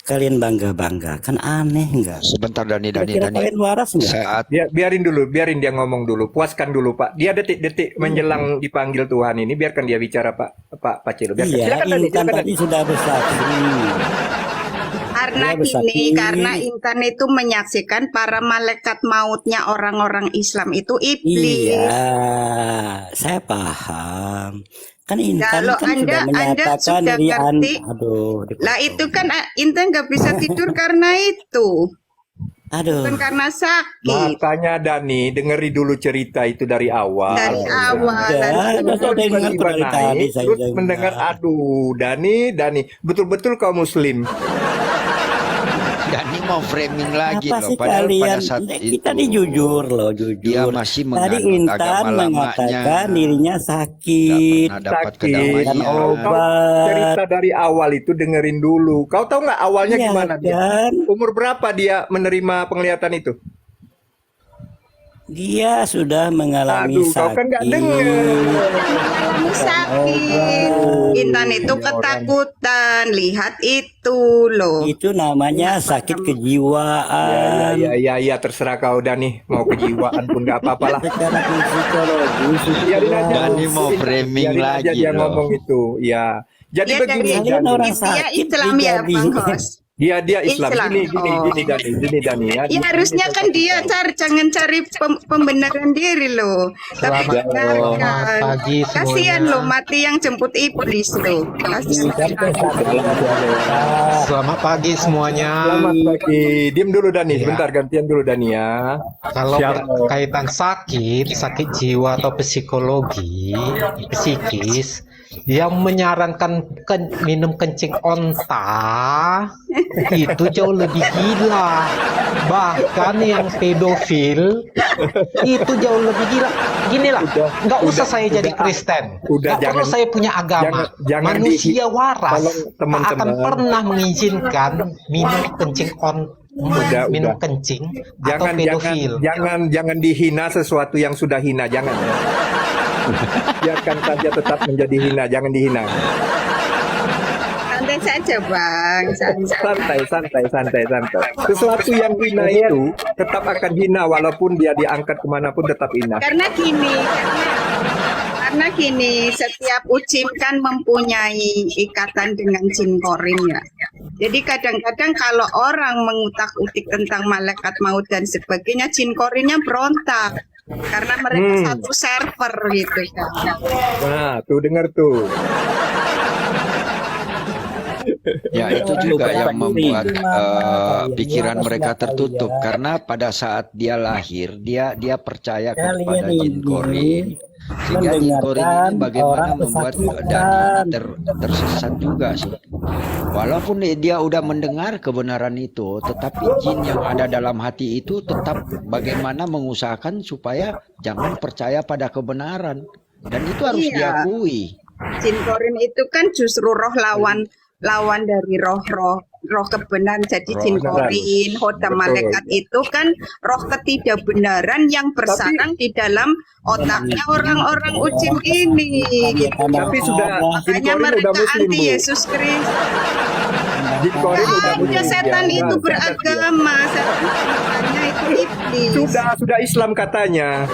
kalian bangga-banggakan, aneh enggak? Sebentar Dani. Kalian waras enggak? Saat Biarin dia ngomong dulu, puaskan dulu Pak. Dia detik-detik menjelang dipanggil Tuhan ini, biarkan dia bicara Pak Cilo. Iya, Silakan Intan tadi sudah bersaksi. Karena Dia bersakit. gini, karena Intan itu menyaksikan para malaikat mautnya orang-orang Islam itu iblis. Iya, saya paham. Kan Intan Kalau kan sudah Anda menyatakan sudah dari ngerti, aduh, lah itu kan Intan nggak bisa tidur karena itu, aduh. bukan karena sakit. Makanya Dani, dengeri dulu cerita itu dari awal. Dari awal, Ya, dari udah saya dengar Tiba-tiba dari tadi naik, saya terus dengar. mendengar, aduh, Dani, betul-betul kau Muslim. Dani mau framing lagi Apa loh, sih padahal pada kalian? saat Kita itu ini jujur loh, dia jujur. masih Tadi menganut Intan agama lamanya, mengatakan dirinya nggak sakit. pernah dapat Sakit. kedamaian. Oh, kau cerita dari awal itu dengerin dulu. Kau tahu nggak awalnya Iya gimana dia? kan? Umur berapa dia menerima penglihatan itu? Dia sudah mengalami Aduh, kau kan nggak sakit. denger. mengalami sakit. Intan itu ketakutan, lihat itu loh. Itu namanya sakit kejiwaan. Ya, terserah kau Dani. Mau kejiwaan pun nggak apa-apa lah. Secara psikologis itu Biarin aja. Dani mau framing Biarin aja lagi dia loh. ngomong itu. Ya. Jadi Dia begini dari Kalian Dani. orang dia sakit Islam ya dijadi. Bang Hos. Dia Islam. Islam. Gini Dani ya. Ya harusnya kan dia jangan cari pembenaran diri loh, tapi Selamat dengarkan. pagi Kasihan semuanya. loh mati yang jemput iblis loh. Kasihan. Selamat pagi semuanya. Selamat pagi. Diam dulu Dani. Sebentar gantian dulu Dani ya. Kalau Siap. berkaitan sakit jiwa atau psikis, yang menyarankan minum kencing onta itu jauh lebih gila. Bahkan yang pedofil itu jauh lebih gila. Gini lah, nggak usah saya jadi Kristen, udah, nggak perlu jangan- saya punya agama. jangan Manusia tolong waras teman-teman. tak akan pernah mengizinkan minum kencing Udah. kencing atau pedofil. Jangan dihina sesuatu yang sudah hina, jangan. Biarkan saja tetap menjadi hina, jangan dihina. Santai saja Bang, santai. Santai. Sesuatu yang hina itu tetap akan hina walaupun dia diangkat kemanapun tetap hina. Karena gini, setiap ucim kan mempunyai ikatan dengan jin korin ya. Jadi kadang-kadang kalau orang mengutak-utik tentang malaikat maut dan sebagainya, jin korinnya berontak. Karena mereka satu server gitu kan. Nah, tuh dengar tuh. Ya itu juga yang membuat pikiran mereka tertutup karena pada saat dia lahir dia percaya kepada jin korin, sehingga jin korin ini bagaimana membuat Dani tersesat juga sih. Walaupun dia udah mendengar kebenaran itu, tetapi jin yang ada dalam hati itu tetap bagaimana mengusahakan supaya jangan percaya pada kebenaran, dan itu harus Iya. diakui. Jin korin itu kan justru roh lawan dari roh kebenaran. Jadi Roh jin kebenaran. korin, hoda Betul. malaikat itu kan roh ketidakbenaran yang bersarang di dalam otaknya orang-orang ucim ini. Gitu. Tapi sudah jin Makanya korin mereka udah muslim, anti Bu. Yesus Kristus. Jin korin udah Ada muslim. setan dia. itu Udah, beragama, setannya itu iblis. sudah Islam katanya.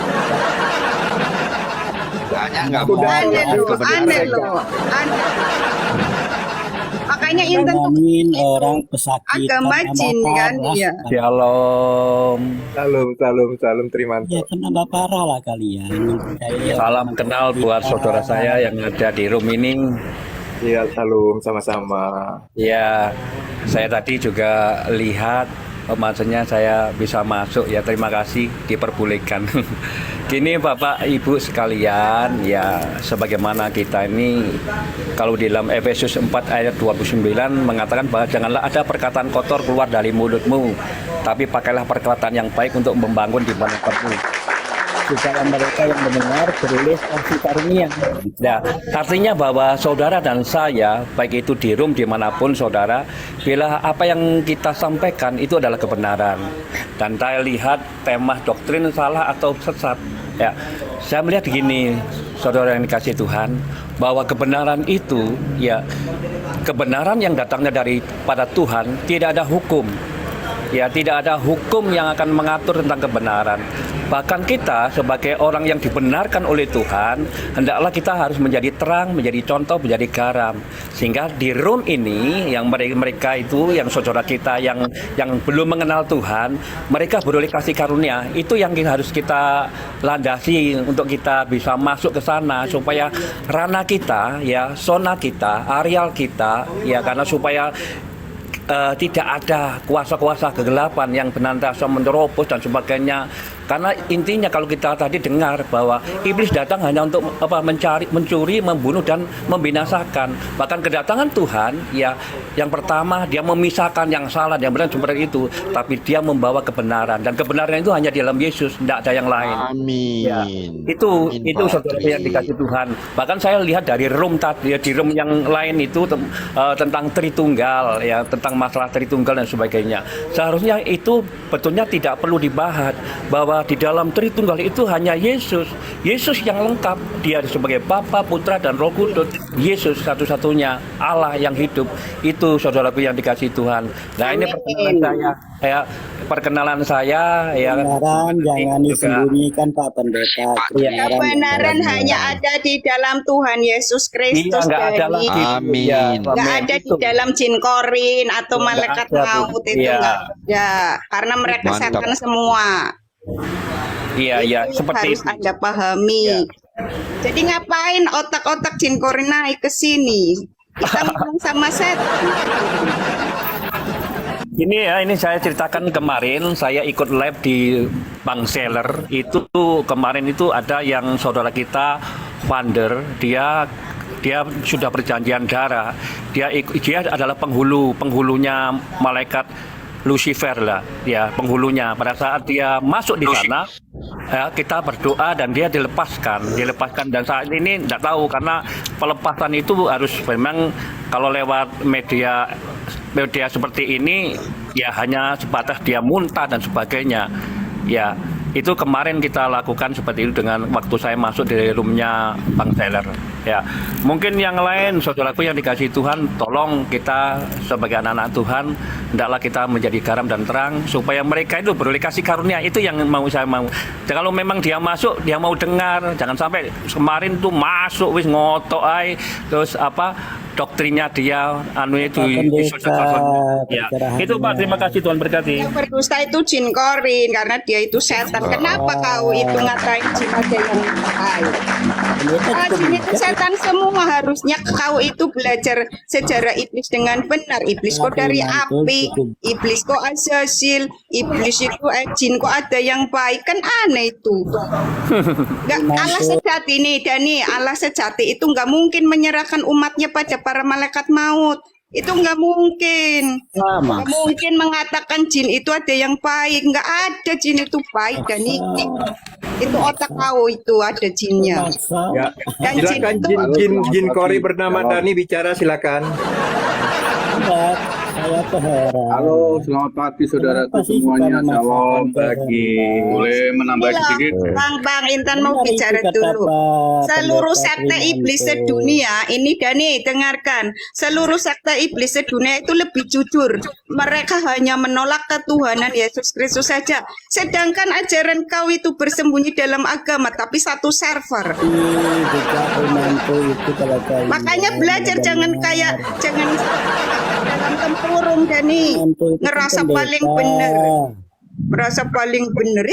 Nggak Udah. mau Aneh loh, kebenaran. aneh loh, aneh. Makanya Intan tuh Ngomongin orang pesakitan agama tambah jin kan, parah. iya. Shalom. Salam, terima Ya kasih. kan tambah parah lah kalian. Kayak Salam kenal buat saudara saya yang ada di room ini. Iya, salam sama-sama. Ya, saya tadi juga lihat, maksudnya saya bisa masuk ya, terima kasih diperbolehkan. Gini Bapak Ibu sekalian, ya sebagaimana kita ini kalau di dalam Efesus 4 ayat 29 mengatakan bahwa janganlah ada perkataan kotor keluar dari mulutmu, tapi pakailah perkataan yang baik untuk membangun di mana perlu. supaya mereka yang mendengar beroleh kasih karunia. Nah, artinya bahwa saudara dan saya, baik itu di room dimanapun saudara, bila apa yang kita sampaikan itu adalah kebenaran. Dan saya lihat tema doktrin salah atau sesat. Ya, saya melihat begini, saudara yang dikasih Tuhan, bahwa kebenaran itu, ya, kebenaran yang datangnya daripada Tuhan, tidak ada hukum. Ya, tidak ada hukum yang akan mengatur tentang kebenaran. Bahkan kita sebagai orang yang dibenarkan oleh Tuhan, hendaklah kita harus menjadi terang, menjadi contoh, menjadi garam. Sehingga di room ini yang mereka itu, yang saudara kita yang belum mengenal Tuhan, mereka beroleh kasih karunia. Itu yang harus kita landasi untuk kita bisa masuk ke sana supaya ranah kita, ya, zona kita, areal kita, ya, karena supaya tidak ada kuasa-kuasa kegelapan yang senantiasa menerobos dan sebagainya. Karena intinya kalau kita tadi dengar bahwa iblis datang hanya untuk mencuri, membunuh dan membinasakan. Bahkan kedatangan Tuhan, ya, yang pertama dia memisahkan yang salah, yang benar seperti itu, tapi dia membawa kebenaran, dan kebenaran itu hanya di dalam Yesus, tidak ada yang lain. Amin. Ya, itu saudara yang dikasih Tuhan. Bahkan saya lihat dari room tadi, di room yang lain itu tentang Tritunggal, ya, tentang masalah Tritunggal dan sebagainya. Seharusnya itu betulnya tidak perlu dibahas, bahwa di dalam Tritunggal itu hanya Yesus yang lengkap. Dia sebagai Bapa, Putra, dan Roh Kudus. Yesus satu-satunya Allah yang hidup. Itu saudaraku yang dikasih Tuhan. Nah, ini perkenalan saya, ya. Kebenaran jangan juga disembunyikan Pak Pendeta. Kebenaran hanya ada di dalam Tuhan Yesus Kristus, nggak ada Dani. lagi. Amin. Ya, Nggak ada di dalam jin korin atau malaikat ada, Bu. maut, itu Iya. nggak ada. Karena mereka Mantap. setan semua. Iya, Itu seperti harus itu. Anda pahami. Jadi ngapain otak-otak jin korin naik ke sini? Kita ngomong sama setan. Ini saya ceritakan kemarin, saya ikut live di Bank Seller. Itu kemarin itu ada yang saudara kita founder, dia sudah perjanjian darah. Dia adalah penghulunya malaikat Lucifer lah, ya, penghulunya. Pada saat dia masuk di sana, ya, kita berdoa dan dia dilepaskan, dan saat ini tidak tahu, karena pelepasan itu harus memang kalau lewat media seperti ini, ya, hanya sebatas dia muntah dan sebagainya, ya. Itu kemarin kita lakukan seperti itu dengan waktu saya masuk di roomnya Bang Seller. Ya, mungkin yang lain, saudaraku yang dikasih Tuhan, tolong kita sebagai anak-anak Tuhan, hendaklah kita menjadi garam dan terang supaya mereka itu beroleh kasih karunia. Itu yang saya mau. Dan kalau memang dia masuk, dia mau dengar, jangan sampai kemarin tuh masuk wis ngotok ay, terus doktrinnya dia itu ya. Itu Pak, terima kasih, Tuhan berkati. Yang berdusta itu jin korin karena dia itu setan. Kenapa kau itu ngatain jin ada yang baik? Jin itu setan semua. Harusnya kau itu belajar sejarah iblis dengan benar. Iblis kok dari api, iblis kok azazel, iblis itu jin kok ada yang baik, kan aneh itu. Nggak, Allah sejati nih, Dani, Allah sejati itu nggak mungkin menyerahkan umatnya pada para malaikat maut. Itu nggak mungkin. Nggak mungkin mengatakan jin itu ada yang baik. Nggak ada jin itu baik, Dani. Itu otak kau itu ada jinnya. Ya. Dan Silakan jin Kori bernama Dani bicara, silakan. Saya tuh heran. Halo, selamat pagi saudaraku semuanya. Shalom pagi. Boleh menambah sedikit? Bang Intan mau bicara dulu. Seluruh sekte iblis sedunia ini, Dani, dengarkan. Seluruh sekte iblis sedunia itu lebih jujur. Mereka hanya menolak ketuhanan Yesus Kristus saja. Sedangkan ajaran kau itu bersembunyi dalam agama, tapi satu server. Makanya belajar, jangan dalam tempurung, Dani. Ngerasa paling bener. Merasa paling bener.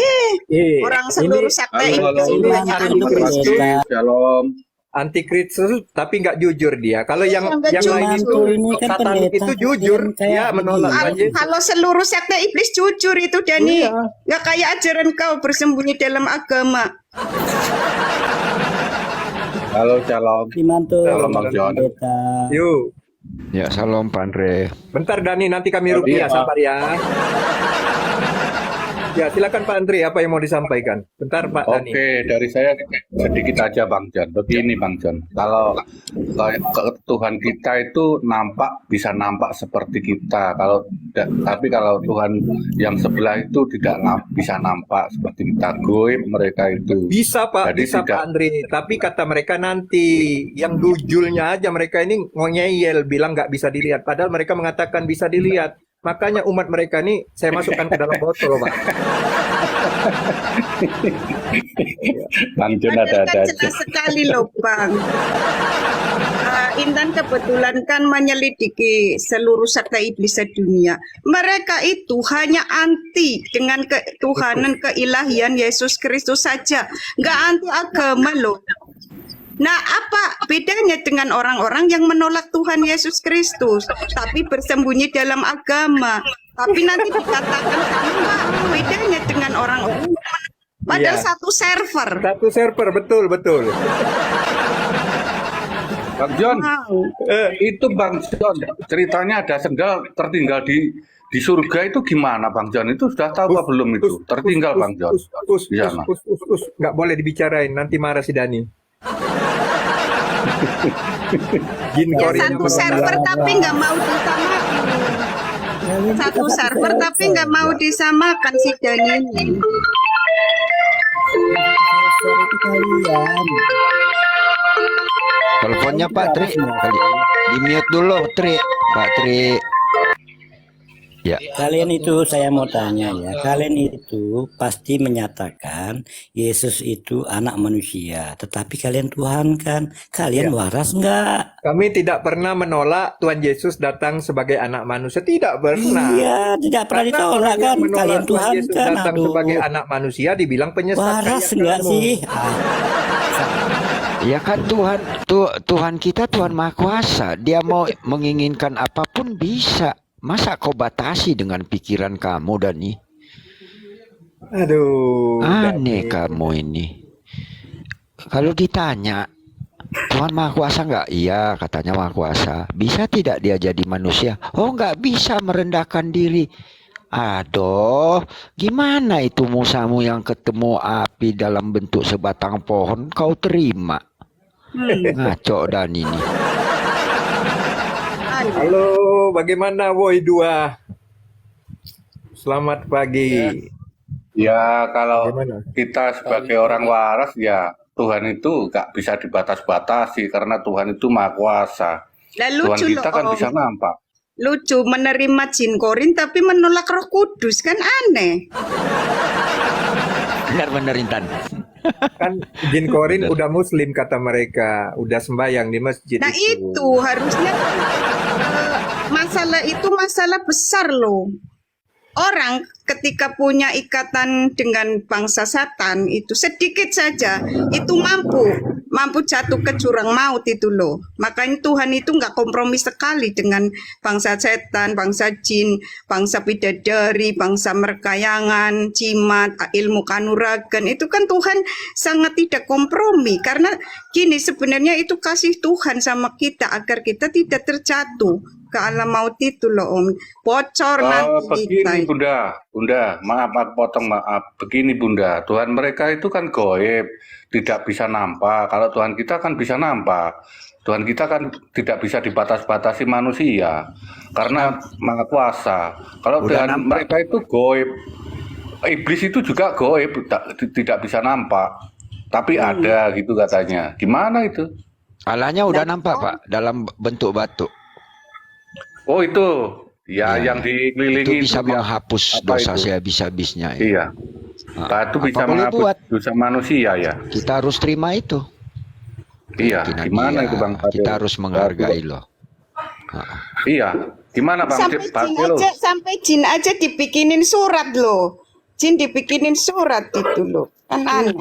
Orang seluruh sekte iblis ini hanya anti-Kristus. Shalom. Antikristus tapi nggak jujur dia. Kalau yang nggak lain itu ini kan satanik pendeta, itu jujur, kayak dia menolak aja. Kalau seluruh sekte iblis jujur itu, Dani. Nggak kayak ajaran kau bersembunyi dalam agama. Halo, shalom. Shalom Bang John. Yuk, Ya, salam Pak Andre. bentar Dani, nanti kami rupiah, Pak. sabar ya. Ya, silakan Pak Andri, apa yang mau disampaikan? Bentar Pak Dani. Oke, dari saya sedikit aja Bang John. Begini Bang John, kalau Tuhan kita itu bisa nampak seperti kita. Tapi kalau Tuhan yang sebelah itu tidak bisa nampak seperti kita. Goib mereka itu. Bisa Pak, Jadi bisa tidak- Pak Andri. Tapi kata mereka nanti, yang dujulnya aja mereka ini ngeyel, bilang nggak bisa dilihat. Padahal mereka mengatakan bisa dilihat. Makanya umat mereka nih saya masukkan ke dalam botol, Pak. Bang John ada Kan aja. jelas sekali loh Bang. Intan kebetulan kan menyelidiki seluruh sekte iblis sedunia. Mereka itu hanya anti dengan ketuhanan keilahian Yesus Kristus saja. Nggak anti agama loh. Nah, apa bedanya dengan orang-orang yang menolak Tuhan Yesus Kristus, tapi bersembunyi dalam agama? Tapi nanti dikatakan sama, bedanya dengan orang-orang padahal Iya. satu server. Satu server, betul. Bang John, Wow. itu Bang John, ceritanya ada sendal tertinggal di surga itu gimana Bang John? Itu sudah tahu apa belum itu? Tertinggal Bang John. Di sana. Nggak boleh dibicarain, nanti marah si Dani. Jin Ya Korea satu server tapi nggak mau disamakan. Satu server tapi nggak mau disamakan si Dani ini. Suara itu kalian. Teleponnya Pak Tri, di mute dulu Tri, Pak Tri. Ya, Kalian itu saya mau tanya ya, kalian itu pasti menyatakan Yesus itu anak manusia, tetapi kalian Tuhan kan? Kalian waras nggak? Kami tidak pernah menolak Tuhan Yesus datang sebagai anak manusia, tidak pernah. Iya, tidak pernah Karena ditolak orang yang kan? menolak Kalian Tuhan Yesus kan? datang Aduh, sebagai anak manusia dibilang penyesat. waras kayak nggak kamu. sih? ya kan Tuhan kita Tuhan Maha Kuasa. Dia mau menginginkan apapun bisa. Masa kau batasi dengan pikiran kamu, Dani? Aduh, Aneh Dani. kamu ini. Kalau ditanya, Tuhan Maha Kuasa nggak? Iya, katanya Maha Kuasa. Bisa tidak dia jadi manusia? Oh, nggak bisa merendahkan diri. Aduh, gimana itu Musamu yang ketemu api dalam bentuk sebatang pohon? Kau terima? Ngaco dan ini. Halo, bagaimana Woi 2? Selamat pagi. Ya kalau Bagaimana? kita sebagai orang waras ya Tuhan itu nggak bisa dibatas-batasi karena Tuhan itu Maha Kuasa. Lah Tuhan lucu kita loh kan Om. bisa nampak. Lucu menerima jin korin tapi menolak Roh Kudus kan aneh. Benar-benar Intan. Kan Jin Korin udah muslim kata mereka, udah sembahyang di masjid Nah itu harusnya masalah itu masalah besar loh. Orang ketika punya ikatan dengan bangsa setan itu sedikit saja itu mampu jatuh ke jurang maut itu loh. Makanya Tuhan itu nggak kompromi sekali dengan bangsa setan, bangsa jin, bangsa bidadari, bangsa merkayangan, jimat, ilmu kanuragan. Itu kan Tuhan sangat tidak kompromi karena gini sebenarnya itu kasih Tuhan sama kita agar kita tidak terjatuh ke alam maut itu loh Om. Bocor nanti kita. Begini Bunda, maaf aku potong maaf. Begini Bunda, Tuhan mereka itu kan goib, tidak bisa nampak. Kalau Tuhan kita kan bisa nampak. Tuhan kita kan tidak bisa dibatas-batasi manusia karena Maha Kuasa. Kalau Tuhan mereka itu goib, iblis itu juga goib, tidak bisa nampak. Tapi ada gitu katanya. Gimana itu? Allahnya udah nampak Pak dalam bentuk batu. Oh itu, ya, Ya, yang Itu dikelilingi bisa itu ya. menghapus Apa dosa itu? sehabis-habisnya. Iya, batu Apa bisa boleh menghapus buat? dosa manusia ya. Kita harus terima itu. Iya, Keyakinan gimana dia. itu Bang Fadil? Kita harus menghargai loh. Iya, gimana Bang Fadil? Sampai jin aja dibikinin surat loh. Jin dibikinin surat itu loh. Kan aneh.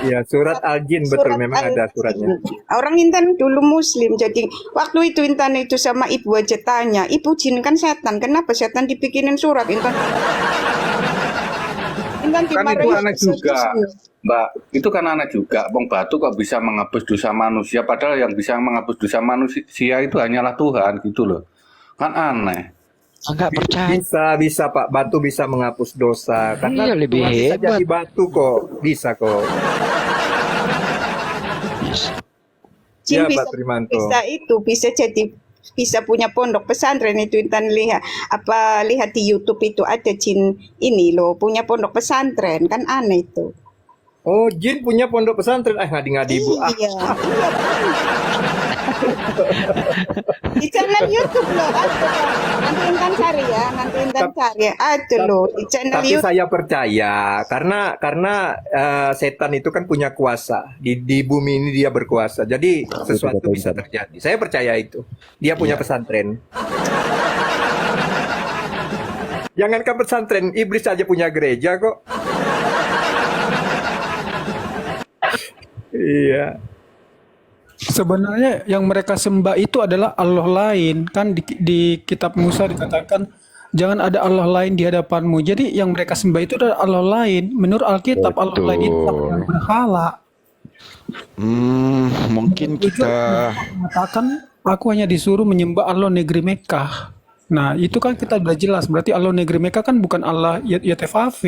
Ya, surat Al-Jin betul Surat memang ada Al-Jin. suratnya. Orang Intan dulu muslim, jadi waktu itu Intan itu sama ibu aja tanya, ibu jin kan setan, kenapa setan dibikinin surat? Intan Kan itu dimarahin aneh juga, Mbak. Itu kan aneh juga. Bang batu kok bisa menghapus dosa manusia, padahal yang bisa menghapus dosa manusia itu hanyalah Tuhan gitu loh. Kan aneh. Enggak percaya. Bisa Pak, batu bisa menghapus dosa. Karena Iya, lebih Tuhan bisa hebat. jadi batu kok, bisa kok. Jin Ya, bisa, Pak Trimanto. bisa jadi bisa punya pondok pesantren itu Intan lihat di YouTube itu ada jin ini loh punya pondok pesantren kan aneh itu. Oh, Jin punya pondok pesantren. Ngadi-ngadi Bu. Iya, iya. Di channel YouTube loh, ada. Nanti Intan cari ya, nanti Intan cari. Ada loh di channel Tapi YouTube. saya percaya karena setan itu kan punya kuasa di bumi ini, dia berkuasa. Jadi sesuatu bisa terjadi. Saya percaya itu. Dia punya pesantren. Jangankan pesantren, iblis saja punya gereja kok. Iya. Sebenarnya yang mereka sembah itu adalah Allah lain. Kan di kitab Musa dikatakan jangan ada Allah lain di hadapanmu. Jadi yang mereka sembah itu adalah Allah lain. Menurut Alkitab Allah lain itu yang berhala. Mungkin kita Mengatakan aku hanya disuruh menyembah Allah negeri Mekah. Nah itu kan kita sudah jelas. Berarti Allah negeri Mekah kan bukan Allah YTVAV.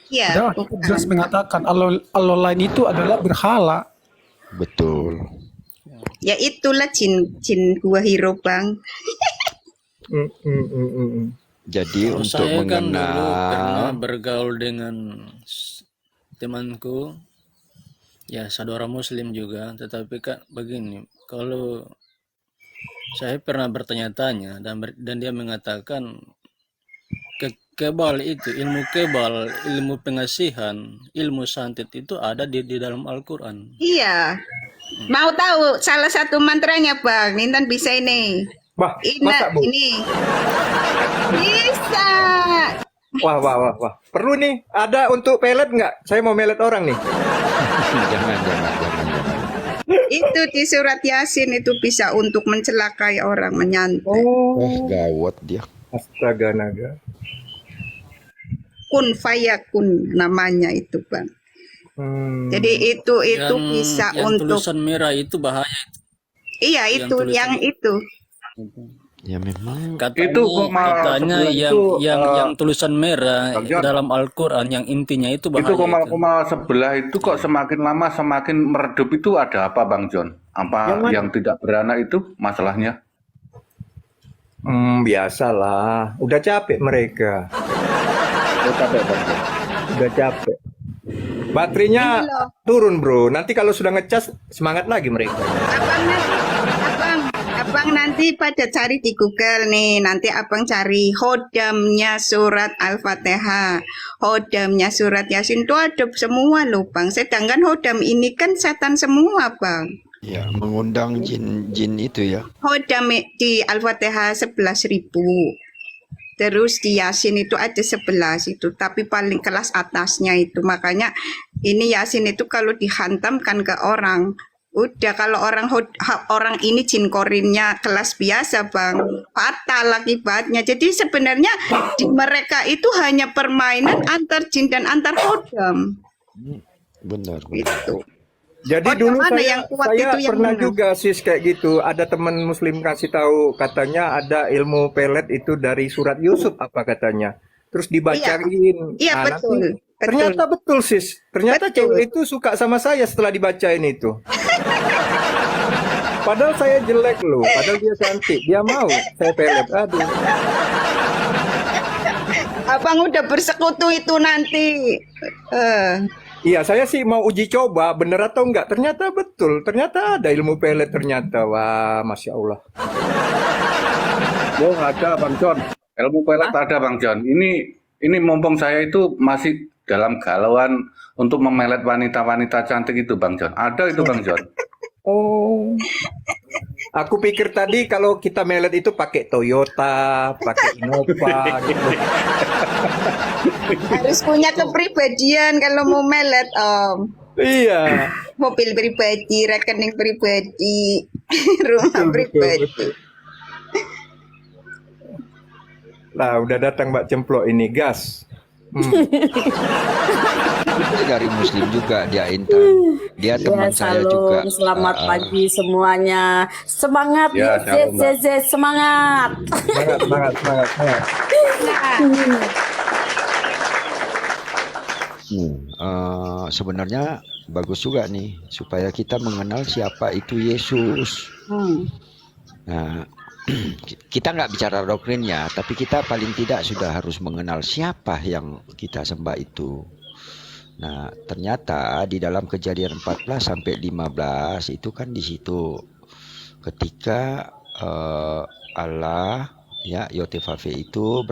Iya. Padahal kita jelas mengatakan Allah lain itu adalah berhala. betul. Ya itulah jin gua hero bang. Jadi Kalau untuk saya kan dulu pernah mengenal bergaul dengan temanku, ya saudara Muslim juga, tetapi kan begini, kalau saya pernah bertanya-tanya dan dia mengatakan kebal itu, ilmu kebal, ilmu pengasihan, ilmu santet itu ada di dalam Al-Quran. Iya. Mau tahu salah satu mantranya bang? Intan bisa ini. Wah, masa Bu? Ini. Bisa. Wah. Perlu nih, ada untuk pelet nggak? Saya mau melet orang nih. jangan. Itu di surat Yasin itu bisa untuk mencelakai orang, menyantet. Gawat dia. Astaga naga. Kun fayakun namanya itu bang. Jadi itu bisa yang untuk. tulisan merah itu bahaya. Iya yang itu, tulisan- yang itu. Ya memang Katanya, Itu kok malah katanya sebelah yang itu, yang tulisan merah Bang John. dalam Al-Quran yang intinya itu bahaya. Itu koma-koma sebelah itu kok semakin lama semakin meredup, itu ada apa Bang John? Apa yang tidak beranak itu masalahnya? Biasalah. Udah capek mereka. Udah capek. Baterainya Ini loh. turun bro. Nanti kalau sudah ngecas semangat lagi mereka. Abang nanti pada cari di Google nih. Nanti abang cari hodamnya surat Al-Fatihah, hodamnya surat Yasin itu ada semua loh bang. Sedangkan hodam ini kan setan semua bang. ya mengundang jin itu ya. Hodam di Al-Fatihah 11.000. Terus di Yasin itu ada 11 itu, tapi paling kelas atasnya itu. Makanya ini Yasin itu kalau dihantamkan ke orang, udah kalau orang ini jin korinnya kelas biasa bang, fatal akibatnya. Jadi sebenarnya di mereka itu hanya permainan antar jin dan antar hodam. Benar. Itu. Jadi Hodam dulu mana saya, yang kuat saya itu yang pernah mana? juga sis kayak gitu. Ada teman muslim kasih tahu, katanya ada ilmu pelet itu dari surat Yusuf apa katanya. Terus dibacain. Iya Nah, betul. nanti ternyata betul sis. Ternyata Betul. cewek itu suka sama saya setelah dibacain itu. Padahal saya jelek loh. Padahal dia cantik. Dia mau saya pelet. Aduh. Abang udah bersekutu itu nanti. Iya, saya sih mau uji coba bener atau enggak. Ternyata betul. Ternyata ada ilmu pelet ternyata. Wah, masya Allah. Oh ada Bang John, ilmu pelet ada Bang John. Ini mumpung saya itu masih dalam galauan untuk memelet wanita-wanita cantik itu Bang John. Ada itu Bang John. Oh. Aku pikir tadi kalau kita melet itu pakai Toyota, pakai Innova gitu. Harus punya kepribadian kalau mau melet om. Iya. Mobil pribadi, rekening pribadi, rumah pribadi. Lah, udah datang Mbak Cemplok ini, gas. Itu dari muslim juga dia Intan. Dia teman saya juga. Selamat pagi semuanya. Semangat Ya, shalom, Mbak. semangat. Semangat. Sebenarnya bagus juga nih supaya kita mengenal siapa itu Yesus. Nah, kita nggak bicara doktrinnya, tapi kita paling tidak sudah harus mengenal siapa yang kita sembah itu. Nah, ternyata di dalam Kejadian 14 sampai 15 itu kan di situ ketika Allah ya Yotevave itu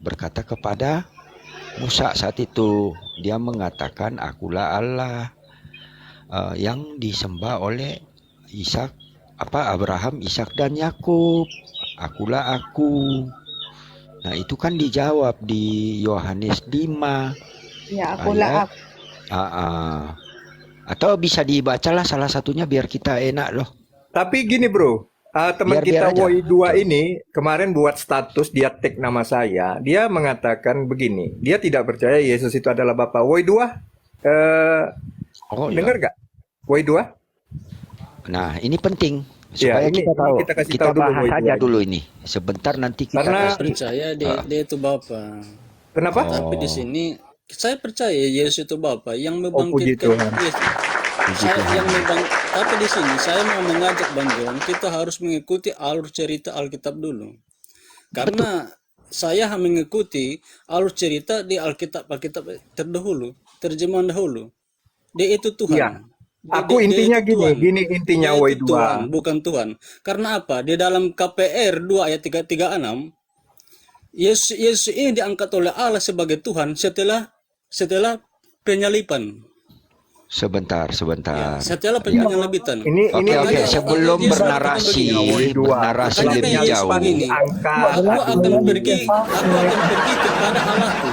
berkata kepada Musa saat itu, dia mengatakan akulah Allah yang disembah oleh Abraham, Ishak dan Yakub. Akulah aku. Nah, itu kan dijawab di Yohanes 5 Ya, akulah ayat atau bisa dibacalah salah satunya biar kita enak loh. Tapi gini bro, teman Biar kita aja. Woi 2 ini kemarin buat status, dia tag nama saya. Dia mengatakan begini, dia tidak percaya Yesus itu adalah Bapa. Woi 2, Oh ya. dengar gak? Woi 2? Nah, ini penting Ya, supaya ini kita tahu. kita kasih Kita tahu dulu bahas Woi aja 2 ini. dulu ini. Sebentar nanti kita Karena- kasih. Percaya dia itu Bapa. Kenapa? Tapi di sini saya percaya Yesus itu Bapa yang puji membangkitkan Tuhan. Yesus. Tapi di sini saya mau mengajak Bang John, kita harus mengikuti alur cerita Alkitab dulu. Karena saya mengikuti alur cerita di Alkitab terdahulu, terjemahan dahulu. Dia itu Tuhan. Iya. Aku intinya gini intinya Dia Woi itu Tuhan, 2. bukan Tuhan. Karena apa? Di dalam KPR 2 ayat 336, Yesus ini diangkat oleh Allah sebagai Tuhan setelah penyaliban. Sebentar. Ya, setelah Ya. penyaliban. Ini Oke, sebelum Yesus bernarasi, Woi 2. bernarasi Makanya lebih Yesus jauh. begini, aku akan pergi kepada Allahku.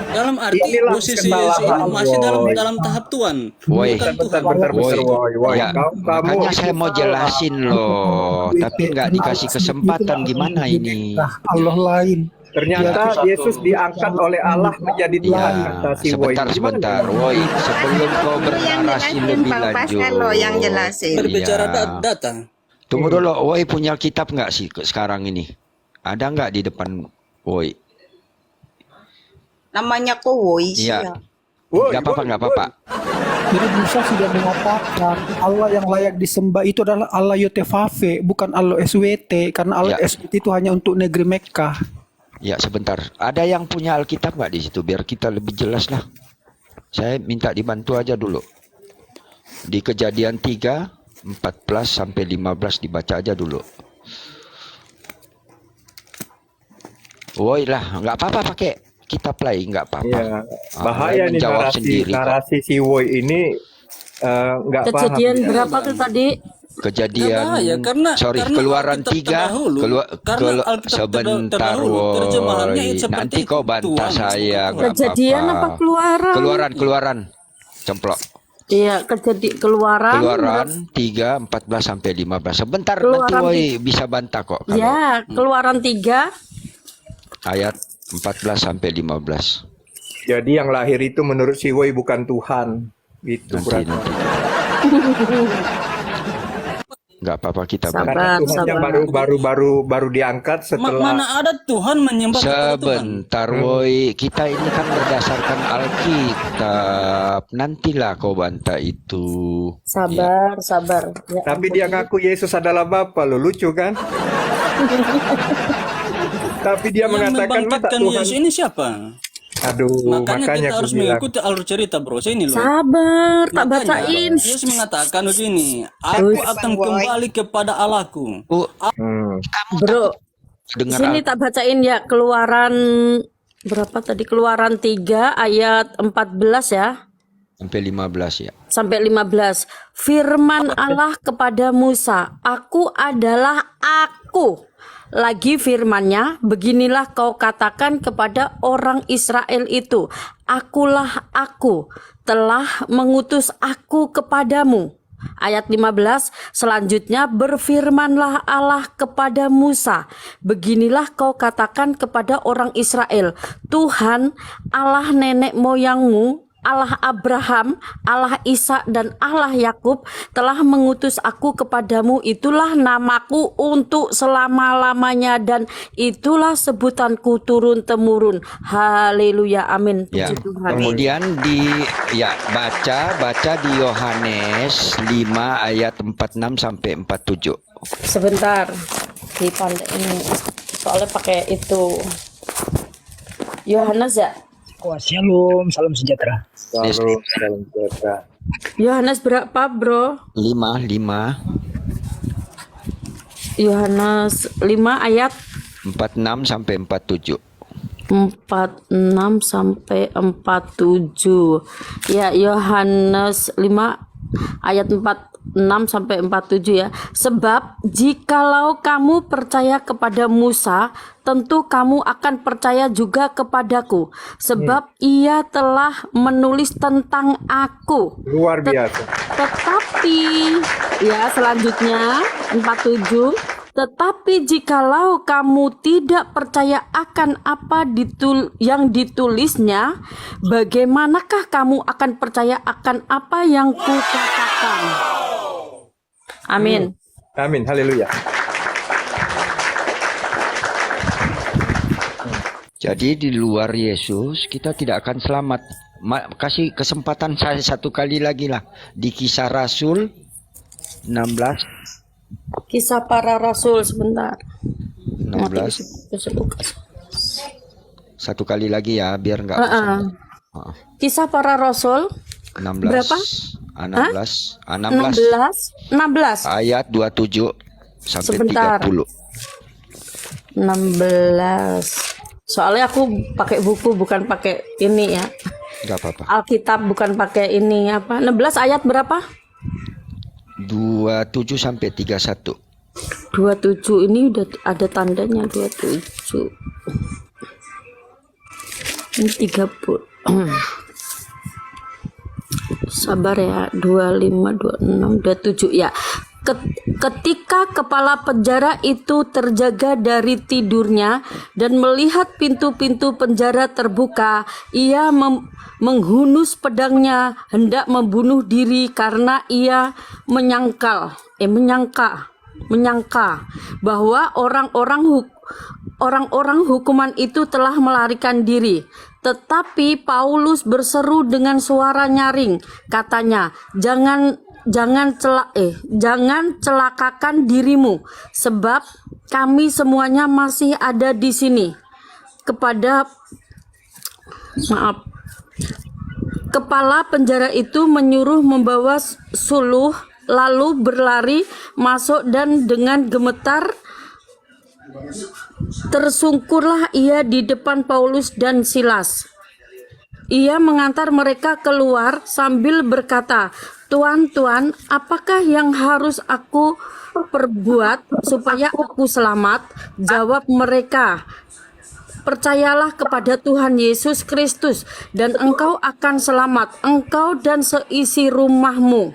Dalam arti Inilah posisi Yesus ini kesalahan, masih Woi. dalam tahap Tuhan, Woi. bukan Tuhan. Bentar, Woi, Woi. ya, makanya saya mau jelasin loh, tapi nggak dikasih kesempatan gimana ini? Allah lain. Ternyata Yesus diangkat oleh Allah menjadi Tuhan, Ya, kata si Woi. sebentar, Woi, sebelum kau bernarasi lebih lanjut. yang jelasin. Berbicara Ya. data. Tunggu dulu, Woi punya kitab nggak sih sekarang ini? Ada nggak di depan Woi? Namanya Woi Iya. Woi, Nggak apa-apa, Woi, nggak apa-apa. Jadi Musa sudah mengatakan Allah yang layak disembah itu adalah Allah Yotevave, bukan Allah SWT, karena Allah Ya. SWT itu hanya untuk negeri Mekkah. Ya, sebentar. Ada yang punya Alkitab nggak di situ? Biar kita lebih jelas lah. Saya minta dibantu aja dulu. Di Kejadian 3, 14 sampai 15 dibaca aja dulu. Woi lah, nggak apa-apa pakai kitab lain, nggak apa-apa. Iya, Ah, bahaya Woi nih menjawab sendiri kok. narasi si Woi ini nggak paham. Kejadian berapa tuh tadi? Kejadian, Bahaya, karena Keluaran Alkitab 3, terdahulu, karena Alkitab sebentar, terdahulu, terjemahannya Woi. seperti Nanti itu, kau bantah Tuhan, saya, bukan nggak Kejadian apa apa-apa. keluaran? Keluaran, cemplok. Iya, keluaran. Keluaran 3, 14 sampai 15. Sebentar Keluaran nanti Woi bisa bantah kok. Kalau Ya, keluaran 3. ayat 14 sampai 15. Jadi yang lahir itu menurut si Woi bukan Tuhan. Gitu Nanti berarti. nggak apa-apa kita Sabar. bantah. Karena Tuhannya baru diangkat setelah Mana ada Tuhan menyembah kepada Tuhan? Sebentar Woi, kita ini kan berdasarkan Alkitab. Nantilah kau bantah itu. Sabar. Ya, tapi dia ngaku Yesus adalah Bapa lo, lucu kan? Tapi dia Yang mengatakan mata membangkitkan Tuhan. Yesus ini siapa? Aduh, Makanya kita aku harus bilang. mengikuti alur cerita, bro. Ini loh. Sabar, tak Makanya, bacain. Yesus mengatakan begini, aku akan kembali kepada Allahku. Bro, Dengar sini tak bacain ya, keluaran berapa tadi? Keluaran 3 ayat 14 ya. sampai 15 ya. Sampai 15. Firman Allah kepada Musa, aku adalah aku. Lagi firmannya, beginilah kau katakan kepada orang Israel itu, akulah aku, telah mengutus aku kepadamu. Ayat 15, selanjutnya berfirmanlah Allah kepada Musa, beginilah kau katakan kepada orang Israel, Tuhan Allah nenek moyangmu, Allah Abraham, Allah Ishak dan Allah Yakub telah mengutus aku kepadamu, itulah namaku untuk selama-lamanya dan itulah sebutanku turun-temurun. Haleluya, amin. Ya. Puji Tuhan. Kemudian baca di Yohanes 5 ayat 46 sampai 47. Sebentar, di pandai ini soalnya pakai itu Yohanes ya. Shalom, salam sejahtera. Salam sejahtera. Yohanes berapa bro? 5. Yohanes 5 ayat 46 sampai 47. 46 sampai 47. Ya, Yohanes 5 ayat 46 sampai 47 ya. Sebab jikalau kamu percaya kepada Musa, tentu kamu akan percaya juga kepadaku, sebab ia telah menulis tentang aku. Luar biasa. Tetapi ya, selanjutnya 47. Tetapi jikalau kamu tidak percaya akan apa yang ditulisnya, bagaimanakah kamu akan percaya akan apa yang kukatakan? Amin. Amin. Haleluya. Jadi di luar Yesus kita tidak akan selamat. Kasih kesempatan saya satu kali lagi lah. Di Kisah Rasul 16. Kisah para Rasul sebentar. 16. Satu kali lagi ya biar nggak bosan. Kisah para Rasul 16. berapa? 16. 16 Ayat 27 sampai sebentar. 30. 16. Soalnya aku pakai buku bukan pakai ini ya. Nggak apa-apa. Alkitab bukan pakai ini apa. 16 ayat berapa? 27 sampai 31. 27 ini udah ada tandanya 27. Ini 30. Sabar ya, 25, 26, 27 ya. Ketika kepala penjara itu terjaga dari tidurnya dan melihat pintu-pintu penjara terbuka, ia menghunus pedangnya hendak membunuh diri karena ia menyangka bahwa orang-orang hukuman itu telah melarikan diri. Tetapi Paulus berseru dengan suara nyaring, katanya, jangan celakakan dirimu, sebab kami semuanya masih ada di sini. Kepala penjara itu menyuruh membawa suluh, lalu berlari masuk dan dengan gemetar tersungkurlah ia di depan Paulus dan Silas. Ia mengantar mereka keluar sambil berkata, "Tuan, apakah yang harus aku perbuat supaya aku selamat?" Jawab mereka, "Percayalah kepada Tuhan Yesus Kristus dan engkau akan selamat, engkau dan seisi rumahmu."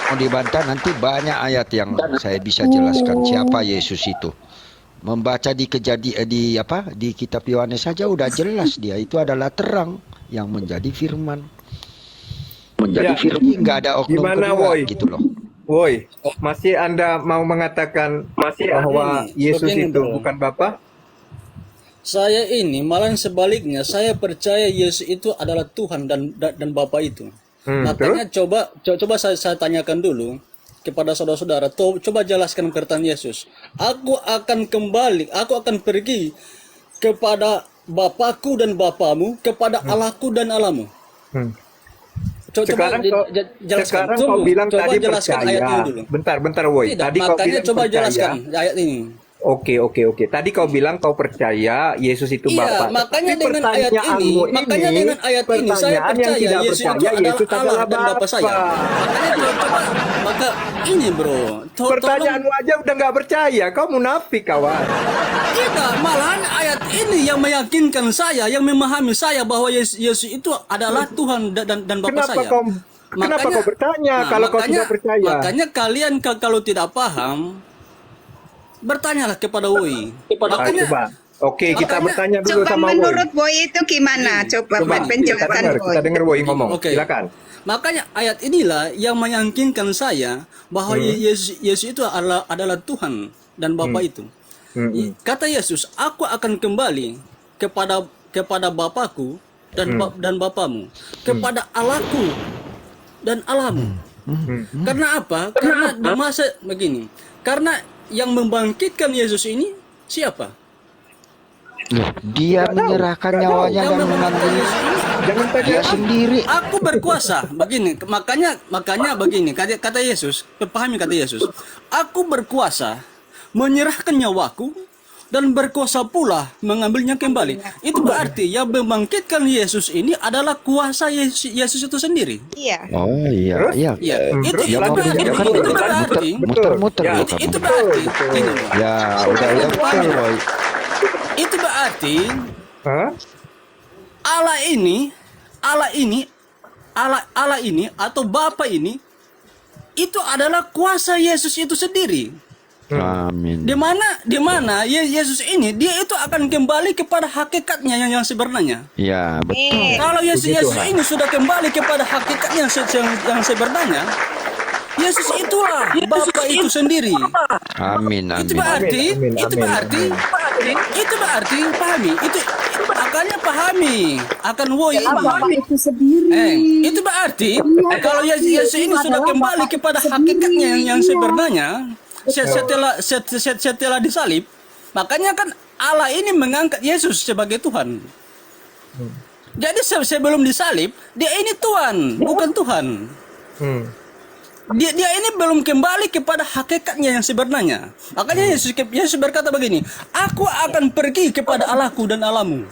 Mau dibantah nanti banyak ayat yang saya bisa jelaskan siapa Yesus itu. Membaca di di kitab Yohanes saja udah jelas dia itu adalah terang yang menjadi firman. Nggak ada oknum kedua gitu loh. Woi, masih Anda mau mengatakan bahwa Yesus itu bukan Bapa? Saya ini malah sebaliknya, saya percaya Yesus itu adalah Tuhan dan Bapa itu. Makanya coba saya tanyakan dulu kepada saudara-saudara, coba jelaskan pertanyaan Yesus. Aku akan pergi kepada Bapakku dan Bapamu, kepada Allahku dan Allahmu. Sekarang kau bilang tadi percaya. Bentar, woi. Tadi kau bilang coba percaya. Jelaskan ayat ini. Oke. Tadi kau bilang kau percaya Yesus itu Bapa. Makanya dengan ayat ini saya percaya Yesus itu adalah Allah dan Bapa saya. Maka ini bro. Pertanyaanmu aja udah nggak percaya, kau munafik kawan. Tidak, malahan ayat ini yang meyakinkan saya, yang memahami saya bahwa Yesus itu adalah Tuhan dan Bapa saya. Kenapa kau bertanya kalau kau tidak percaya? Makanya kalian kalau tidak paham, bertanyalah kepada Woi. Makanya, kita bertanya dulu sama Woi. Menurut Woi itu gimana? Coba penjelasan Woi. Kita dengar Woi ngomong. Silakan. Makanya ayat inilah yang meyakinkan saya bahwa Yesus itu adalah Tuhan dan Bapa itu. Kata Yesus, "Aku akan kembali kepada Bapakku dan Bapamu, kepada Allahku dan Allahmu." Karena apa? Karena di masa begini. Karena yang membangkitkan Yesus ini siapa? Dia menyerahkan nyawanya dan mengambil Jangan tanya Dia sendiri. Aku berkuasa. Begini, makanya begini, kata Yesus, pahami kata Yesus. Aku berkuasa menyerahkan nyawaku dan berkuasa pula mengambilnya kembali. Itu berarti yang membangkitkan Yesus ini adalah kuasa Yesus itu sendiri. Iya. Oh iya, iya. Iya, itu Ya berarti muter-muter Ya, loh kamu. itu berarti gini loh. Ya udah betul loh. Itu berarti Hah? Allah ini atau Bapa ini itu adalah kuasa Yesus itu sendiri. Amin. Di mana Yesus ini dia itu akan kembali kepada hakikatnya yang sebenarnya. Ya betul. Kalau Yesus ini sudah kembali kepada hakikatnya yang sebenarnya, Yesus itulah Bapa itu sendiri. Amin. Itu Amin. berarti pahami itu makanya pahami akan woi ini. Bapak itu sendiri. Itu berarti kalau Yesus ini sudah kembali kepada hakikatnya yang sebenarnya setelah disalib, makanya kan Allah ini mengangkat Yesus sebagai Tuhan. Jadi sebelum disalib dia ini Tuhan, bukan Tuhan. Dia ini belum kembali kepada hakikatnya yang sebenarnya. Makanya Yesus berkata begini, aku akan pergi kepada Allahku dan Allahmu.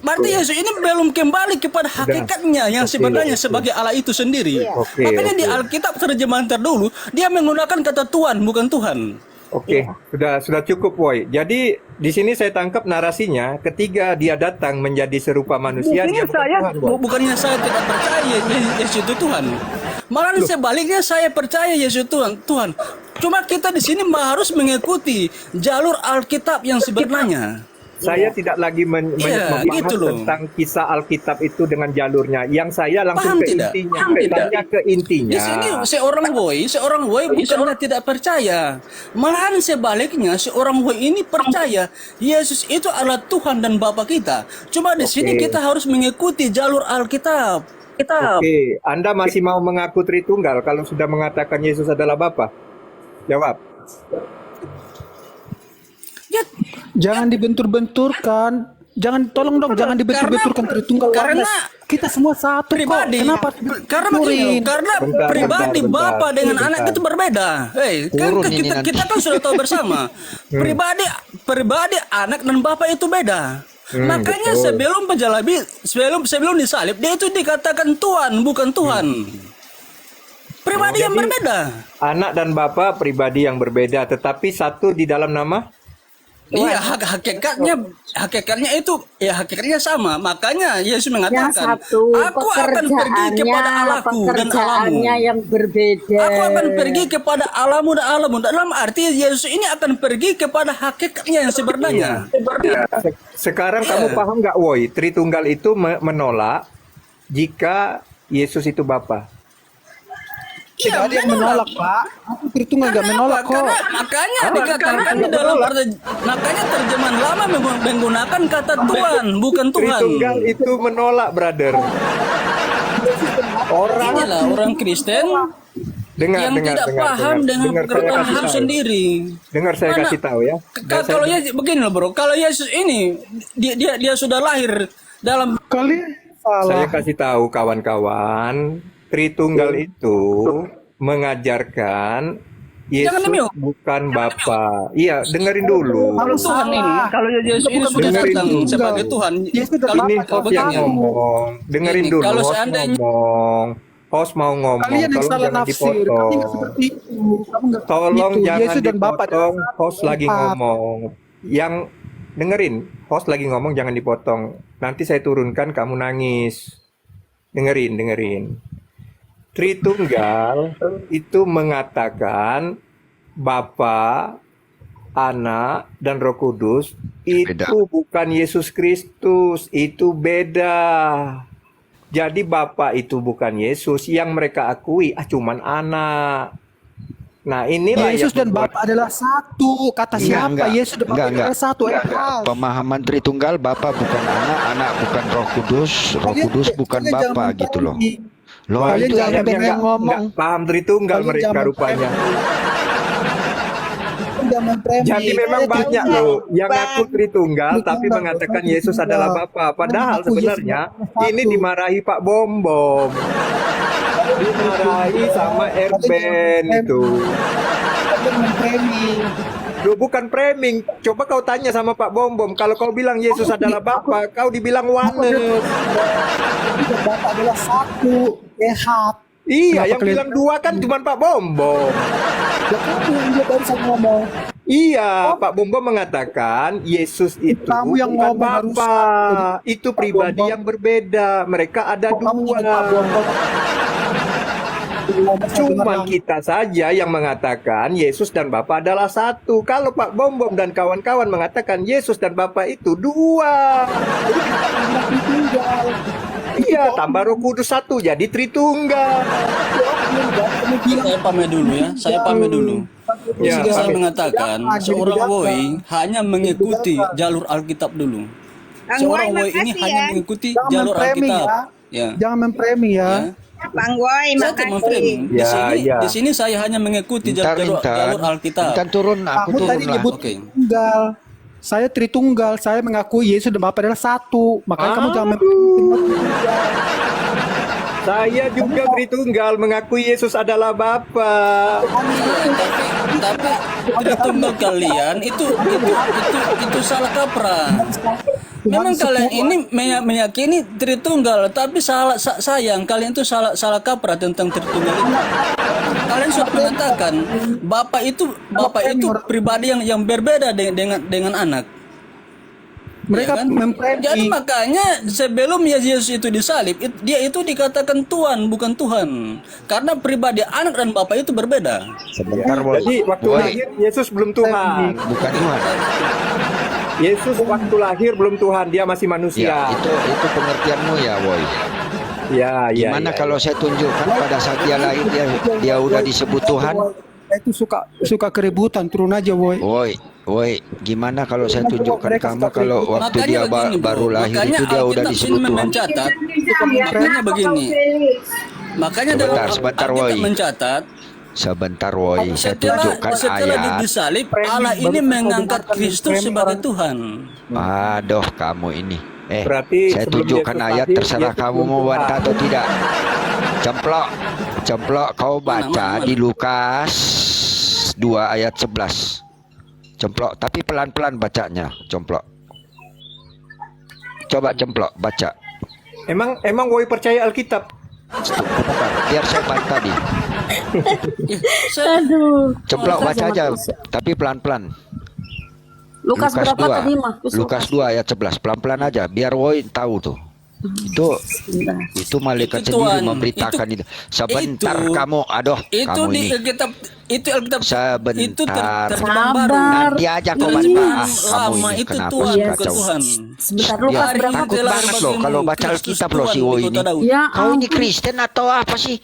Berarti Yesus ini belum kembali kepada hakikatnya yang sebenarnya sebagai Allah itu sendiri. Makanya di Alkitab terjemahan terdahulu dia menggunakan kata Tuhan bukan Tuhan. Oke, sudah cukup, Boy. Jadi di sini saya tangkap narasinya ketika dia datang menjadi serupa manusia, dia bukan Tuhan, Boy. Bukannya saya tidak percaya Yesus itu Tuhan. Malah sebaliknya saya percaya Yesus Tuhan. Cuma kita di sini harus mengikuti jalur Alkitab yang sebenarnya. Saya tidak lagi membahas gitu loh. tentang kisah Alkitab itu dengan jalurnya. Yang saya langsung ke intinya. Tanya ke intinya. Di sini seorang boy bukannya tidak percaya. Malahan sebaliknya seorang boy ini percaya Yesus itu adalah Tuhan dan Bapa kita. Cuma di sini kita harus mengikuti jalur Alkitab. Oke, Anda masih mau mengaku Tritunggal kalau sudah mengatakan Yesus adalah Bapa? Jawab. Jangan dibentur-benturkan. Jangan jangan dibentur-benturkan Tritunggal. Karena kita semua satu pribadi. kok. Kenapa? Karena pribadi Bapa dengan anak itu berbeda. Kita kan sudah tahu bersama. Pribadi anak dan Bapa itu beda. Makanya sebelum disalib dia itu dikatakan Tuhan bukan Tuhan. Pribadi yang berbeda. Anak dan Bapa pribadi yang berbeda, tetapi satu di dalam nama. Iya, hakikatnya itu ya hakikatnya sama. Makanya Yesus mengatakan, aku akan pergi kepada Allahku dan Allahmu. Yang berbeda. Aku akan pergi kepada Allahmu dan Allahmu. Dalam arti Yesus ini akan pergi kepada hakikatnya yang sebenarnya. Sekarang kamu paham nggak, Woi? Tritunggal itu menolak jika Yesus itu Bapa. Tidak ada yang menolak, Pak. Aku Tritunggal nggak menolak kok. Makanya dikatakan di dalam makanya terjemahan lama menggunakan kata Tuhan, bukan Tuhan. Tritunggal itu menolak, brother. Orang Kristen yang tidak paham dengan pengertian itu sendiri. Dengar saya kasih tahu ya. Kalau begini loh, bro. Kalau Yesus ini dia sudah lahir dalam Saya kasih tahu kawan-kawan, Tritunggal itu mengajarkan Yesus bukan Bapa. Iya, dengerin dulu. Kalau Tuhan ini, kalau Yesus ini sudah datang sebagai Tuhan, ini host yang ngomong. Dengerin dulu, kalau host seandainya ngomong. Host mau ngomong, Kalian yang tolong salah jangan nafsir. Kalian dipotong. nggak seperti itu. Kamu nggak Tolong gitu. jangan Yesus dan Bapa dipotong, adalah host lagi tempat. ngomong. Yang dengerin, host lagi ngomong jangan dipotong. Nanti saya turunkan kamu nangis. Dengerin. Tritunggal itu mengatakan Bapa, Anak, dan Roh Kudus itu bukan Yesus Kristus, itu beda. Jadi Bapa itu bukan Yesus, yang mereka akui cuman Anak. Nah, inilah Yesus dan Bapa adalah satu. Kata siapa? Yesus dan Bapa adalah satu. Pemahaman Tritunggal, Bapa bukan anak bukan Roh Kudus, Roh Kudus bukan Bapa gitu loh. Loh, Kalian itu jangan yang ngomong. nggak paham Tritunggal mereka rupanya. jangan framing. Jadi memang banyak loh yang ngaku Tritunggal tapi mengatakan Yesus adalah Bapa. Padahal sebenarnya ini dimarahi Pak Bom Bom. Dimarahi sama Erben itu. Loh, bukan framing. Coba kau tanya sama Pak Bom Bom. Kalau kau bilang Yesus adalah Bapa, kau dibilang oneness. Bapak adalah satu, sehat. Iya, Kenapa yang bilang dua kan cuma Pak Bom Bom. Kamu yang dia barusan ngomong. Iya, Pak Bom Bom mengatakan Yesus itu Kamu yang bukan ngomong Bapa. Itu pribadi yang berbeda. Mereka ada dua. Cuma kita saja yang mengatakan Yesus dan Bapa adalah satu. Kalau Pak Bom Bom dan kawan-kawan mengatakan Yesus dan Bapa itu dua. Iya, tambah Roh Kudus satu jadi Tritunggal. Saya pamit dulu ya, saya pamit dulu. Di Ya, sini saya pamit. mengatakan seorang woi hanya mengikuti jalur Alkitab dulu. Seorang woi ini hanya mengikuti jalur Alkitab. Ya. Jangan memframing ya. Bang Boy, Saya tidak memframing. Di Ya, sini, ya. di sini saya hanya mengikuti jalur Alkitab. Intan turun, aku Kamu turun tadi lah. nyebut Oke. tunggal. Saya Tritunggal, saya mengakui Yesus dan Bapa adalah satu. Makanya kamu jangan Saya juga Tritunggal mengakui Yesus adalah Bapa. Tapi Tritunggal kalian itu salah kaprah. Memang kalian ini meyakini Tritunggal, tapi sayang kalian itu salah kaprah tentang Tritunggal itu. Kalian sudah mengatakan Bapak itu pribadi yang berbeda dengan anak. Mereka Ya kan? memframing. Jadi makanya sebelum Yesus itu disalib, dia itu dikatakan Tuhan, bukan Tuhan. Karena pribadi anak dan Bapak itu berbeda. Sebentar, Boy. Jadi waktu Boy, lahir Yesus belum Tuhan. bukan Tuhan. Yesus waktu lahir belum Tuhan, dia masih manusia. Ya, itu pengertianmu ya, Boy. Ya, ya. Gimana ya, kalau saya tunjukkan pada saat dia lahir dia udah disebut Tuhan? Saya itu suka keributan, turun aja boy. Woi, gimana kalau saya tunjukkan kamu kalau waktu Makanya dia begini, bro. baru lahir Makanya itu dia udah Alkitab disebut sini Tuhan? mencatat. Makanya begini. Makanya dalam Sebentar, Alkitab Woi. mencatat Sebentar, Woi, saya setelah tunjukkan ayat. disalib Allah ini mengangkat Kristus sebagai Tuhan. Aduh, kamu ini. Berarti Saya sebelum tunjukkan Yesus ayat, lahir, terserah Yesus kamu belum mau Tuhan. bantah atau tidak. Cemplok, kau baca di Lukas 2 ayat 11. Cemplok, tapi pelan-pelan bacanya, cemplok. Coba cemplok, baca. Emang Woi percaya Alkitab? Bentar, biar saya bantah di. Aduh. Cemplok baca aja, tapi pelan-pelan. Lukas berapa 2. tadi mah? Lukas 2 ayat 11, pelan-pelan aja, biar Woi tahu tuh. Itu malaikat Itu, sendiri Tuan. memberitakan itu. Sebentar itu- kamu, aduh, Itu kamu di ini. Alkitab, itu Alkitab itu Sebentar. terjemahan baru. Nanti aja kau Terjemahan bantah. Kamu lama ini itu kenapa Tuhan, sih bukan kacau? Tuhan. Sebentar, Dia Lukas berapa? takut telah banget loh kalau baca Kristus Alkitab loh si Tuhan Woi di ini. kota Daud. Ya Kau ini ampun. Kristen atau apa sih?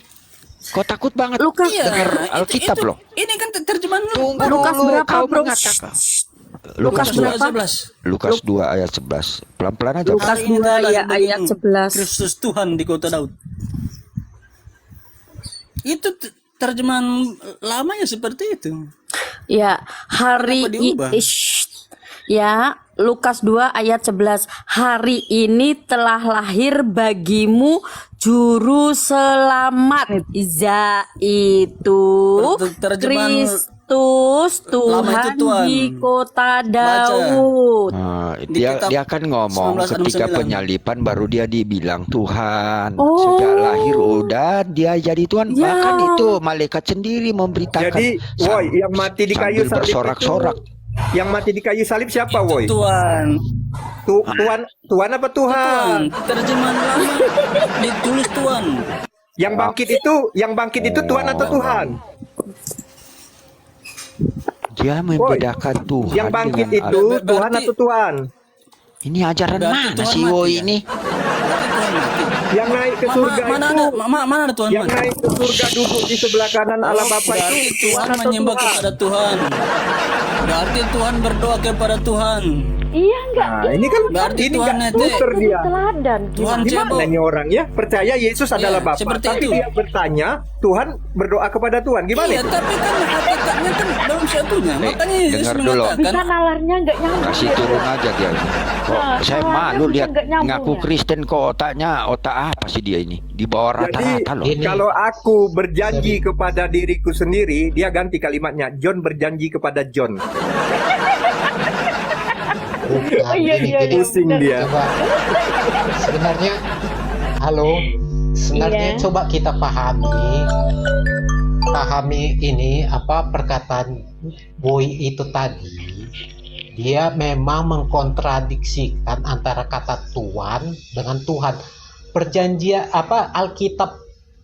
Kau takut banget Lukas. dengar Alkitab loh. Ini kan terjemahan Tunggu Lukas dulu, berapa, kau bro? mengatakan. Lukas berapa? 11. Lukas 2 ayat 11. Pelan-pelan aja. Lukas Hari ini 2 telah ya ayat bagimu 11. Kristus Tuhan di kota Daud. Itu terjemahan lamanya seperti itu. Ya, hari Kenapa diubah? ya, Lukas 2 ayat 11. Hari ini telah lahir bagimu juru selamat. Yaitu Terjemahan Kristus lama itu Tuhan Tuhan. di kota Daud. Nah, Di dia kitab kan ngomong 1969. ketika penyaliban baru dia dibilang Tuhan. Oh. Sejak lahir udah dia jadi Tuhan. Ya. Bahkan itu malaikat sendiri memberitakan. Jadi Woi yang mati di kayu sambil salib bersorak-sorak. itu, yang mati di kayu salib siapa Woi? Tuhan. Tuhan apa Tuhan? Terjemahan lama ditulis Tuhan. Yang bangkit itu Tuhan atau Tuhan? Dia membedakan Tuhan Yang bangkit dengan itu Allah. Tuhan atau Tuhan? Ini ajaran Berarti mana Tuhan sih mati Woi ya? ini? Berarti Tuhan mati. Yang naik ke surga Mana itu, ada mana ada Tuhan? yang naik ke surga duduk di sebelah kanan Allah Bapa Berarti itu Tuhan atau menyembah Tuhan? kepada Tuhan. Berarti Tuhan berdoa kepada Tuhan. Iya enggak? Nah, ini kan Berarti ini Tuhan nggak itu muter dia. Teladan. Tuhan Gimana cebok. ini orang ya? Percaya Yesus adalah Iya, Bapa, seperti tapi itu. dia bertanya, Tuhan berdoa kepada Tuhan. Gimana Iya, itu? tapi kan hakikatnya kan belum satunya. Nih, Makanya Yesus dengar dulu. mengatakan, Bisa nalarnya enggak nyambung. Kasih ya, turun Bro. aja dia. Kok Nah, saya nalarnya malu bisa lihat nggak nyambung ngaku ya? Kristen kok otak apa sih dia ini? Di bawah Jadi rata-rata loh. Ini kalau aku berjanji kepada diriku sendiri, dia ganti kalimatnya. John berjanji kepada John. bukan Oh iya gini, iya gini. iya. Pusing benar. dia. Coba sebenarnya, halo, sebenarnya Iya. coba kita pahami ini apa perkataan Boy itu tadi. Dia memang mengkontradiksikan antara kata Tuhan dengan Tuhan. Perjanjian apa Alkitab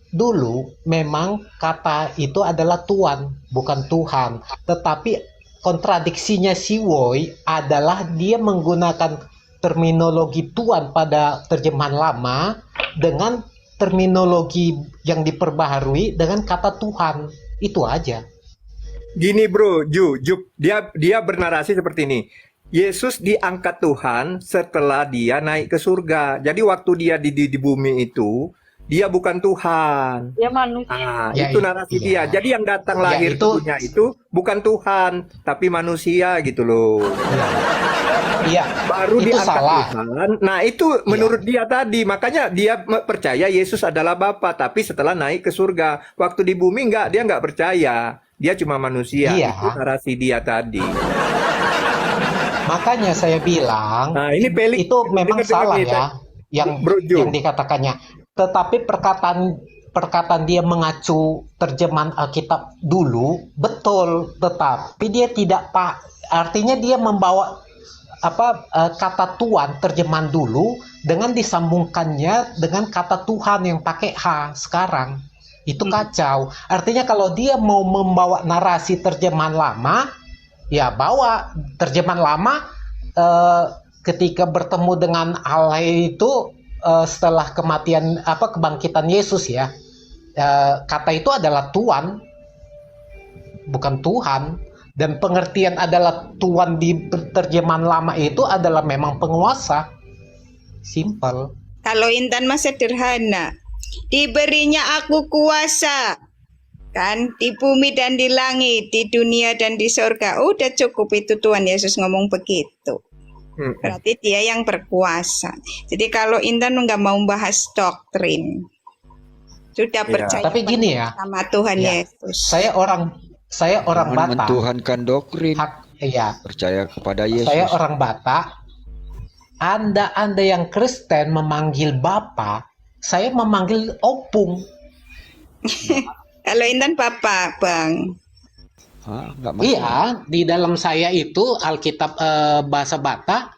dulu memang kata itu adalah Tuhan, bukan Tuhan. Tetapi kontradiksinya si Boy adalah dia menggunakan terminologi Tuhan pada terjemahan lama dengan terminologi yang diperbaharui dengan kata Tuhan. Itu aja. Gini bro, dia bernarasi seperti ini. Yesus diangkat Tuhan setelah dia naik ke surga. Jadi waktu dia di bumi itu, dia bukan Tuhan. Ya manusia. Ah, Ya, itu narasi iya. dia. Jadi yang datang Ya, lahir ke itu- dunia itu bukan Tuhan, tapi manusia gitu loh. Iya, Baru itu diangkat salah. Tuhan. Nah, itu menurut dia tadi. Makanya dia percaya Yesus adalah Bapa, tapi setelah naik ke surga. Waktu di bumi dia nggak percaya. Dia cuma manusia. Iya. Itu narasi dia tadi. Makanya saya bilang Nah, ini pelik. itu memang Dengar-dengar salah nih, ya yang Bro Jo. yang dikatakannya. Tetapi perkataan dia mengacu terjemahan Alkitab dulu betul, tetapi dia tidak artinya dia membawa kata Tuhan terjemahan dulu dengan disambungkannya dengan kata Tuhan yang pakai H sekarang. Itu kacau. Artinya kalau dia mau membawa narasi terjemahan lama, ya bawa terjemahan lama ketika bertemu dengan Allah itu setelah kebangkitan Yesus ya. Kata itu adalah Tuhan, bukan Tuhan. Dan pengertian adalah Tuhan di terjemahan lama itu adalah memang penguasa. Simple. Kalau Intan mah sederhana. Diberinya aku kuasa. Kan di bumi dan di langit, di dunia dan di surga. Udah cukup itu Tuhan Yesus ngomong begitu. Berarti dia yang berkuasa. Jadi kalau Intan nggak mau bahas doktrin, sudah Iya. percaya Tapi gini ya, sama Tuhan ya, Yesus. saya orang Jangan Batak. mentuhankan doktrin. Iya, Percaya kepada Yesus. saya orang Batak. Anda yang Kristen memanggil Bapa, saya memanggil Opung. Kalau Intan Bapak, Bang. Hah, nggak masalah. Iya, di dalam saya itu Alkitab bahasa Batak,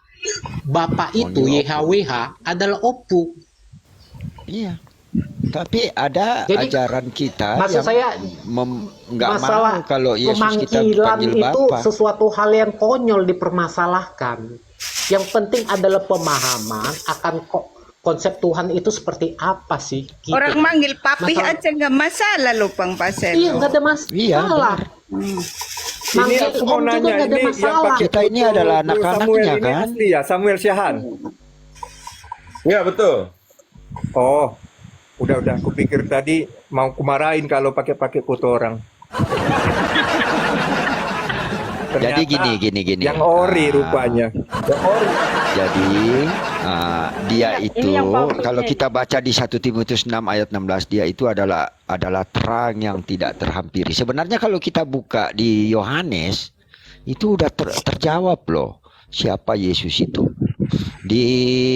Bapa itu Manggil YHWH adalah Opung. Iya. Tapi ada Jadi, ajaran kita maksud yang saya nggak masalah mau kalau Yesus kita pemanggilan panggil itu Bapa. sesuatu hal yang konyol dipermasalahkan. Yang penting adalah pemahaman akan konsep Tuhan itu seperti apa sih. Gitu. Orang manggil papi Masalah- aja nggak masalah loh Bang Pasel. Iya, nggak ada masalah. Iya, benar. Ini Manggil aku mau Om juga nanya, nggak ada ini yang masalah. pakai Kita ini foto adalah Samuel anak-anaknya, ini kan? asli ya, Samuel Syahan. Ya betul. Oh, udah, aku pikir tadi mau kumarahin kalau pakai foto orang. Jadi Ternyata gini. yang ori rupanya. Yang ori. Jadi dia Ini itu yang Paulus kalau ini. kita baca di 1 Timotius 6 ayat 16, dia itu adalah terang yang tidak terhampiri. Sebenarnya kalau kita buka di Yohanes itu udah terjawab loh siapa Yesus itu. Di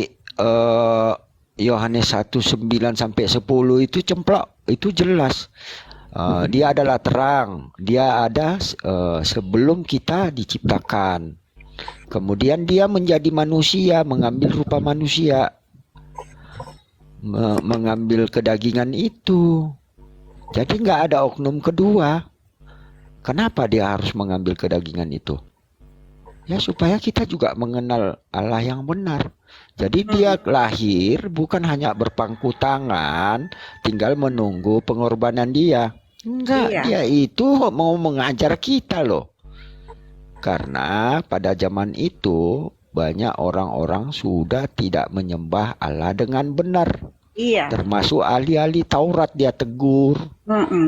Yohanes 1:9 sampai 10 itu cemplok, itu jelas. Dia adalah terang, dia ada sebelum kita diciptakan. Kemudian dia menjadi manusia, mengambil rupa manusia, mengambil kedagingan itu. Jadi nggak ada oknum kedua. Kenapa dia harus mengambil kedagingan itu? Ya supaya kita juga mengenal Allah yang benar. Jadi dia lahir bukan hanya berpangku tangan, tinggal menunggu pengorbanan dia. Enggak, Iya. dia itu mau mengajar kita loh. Karena pada zaman itu banyak orang-orang sudah tidak menyembah Allah dengan benar. Iya. Termasuk ahli-ahli Taurat dia tegur.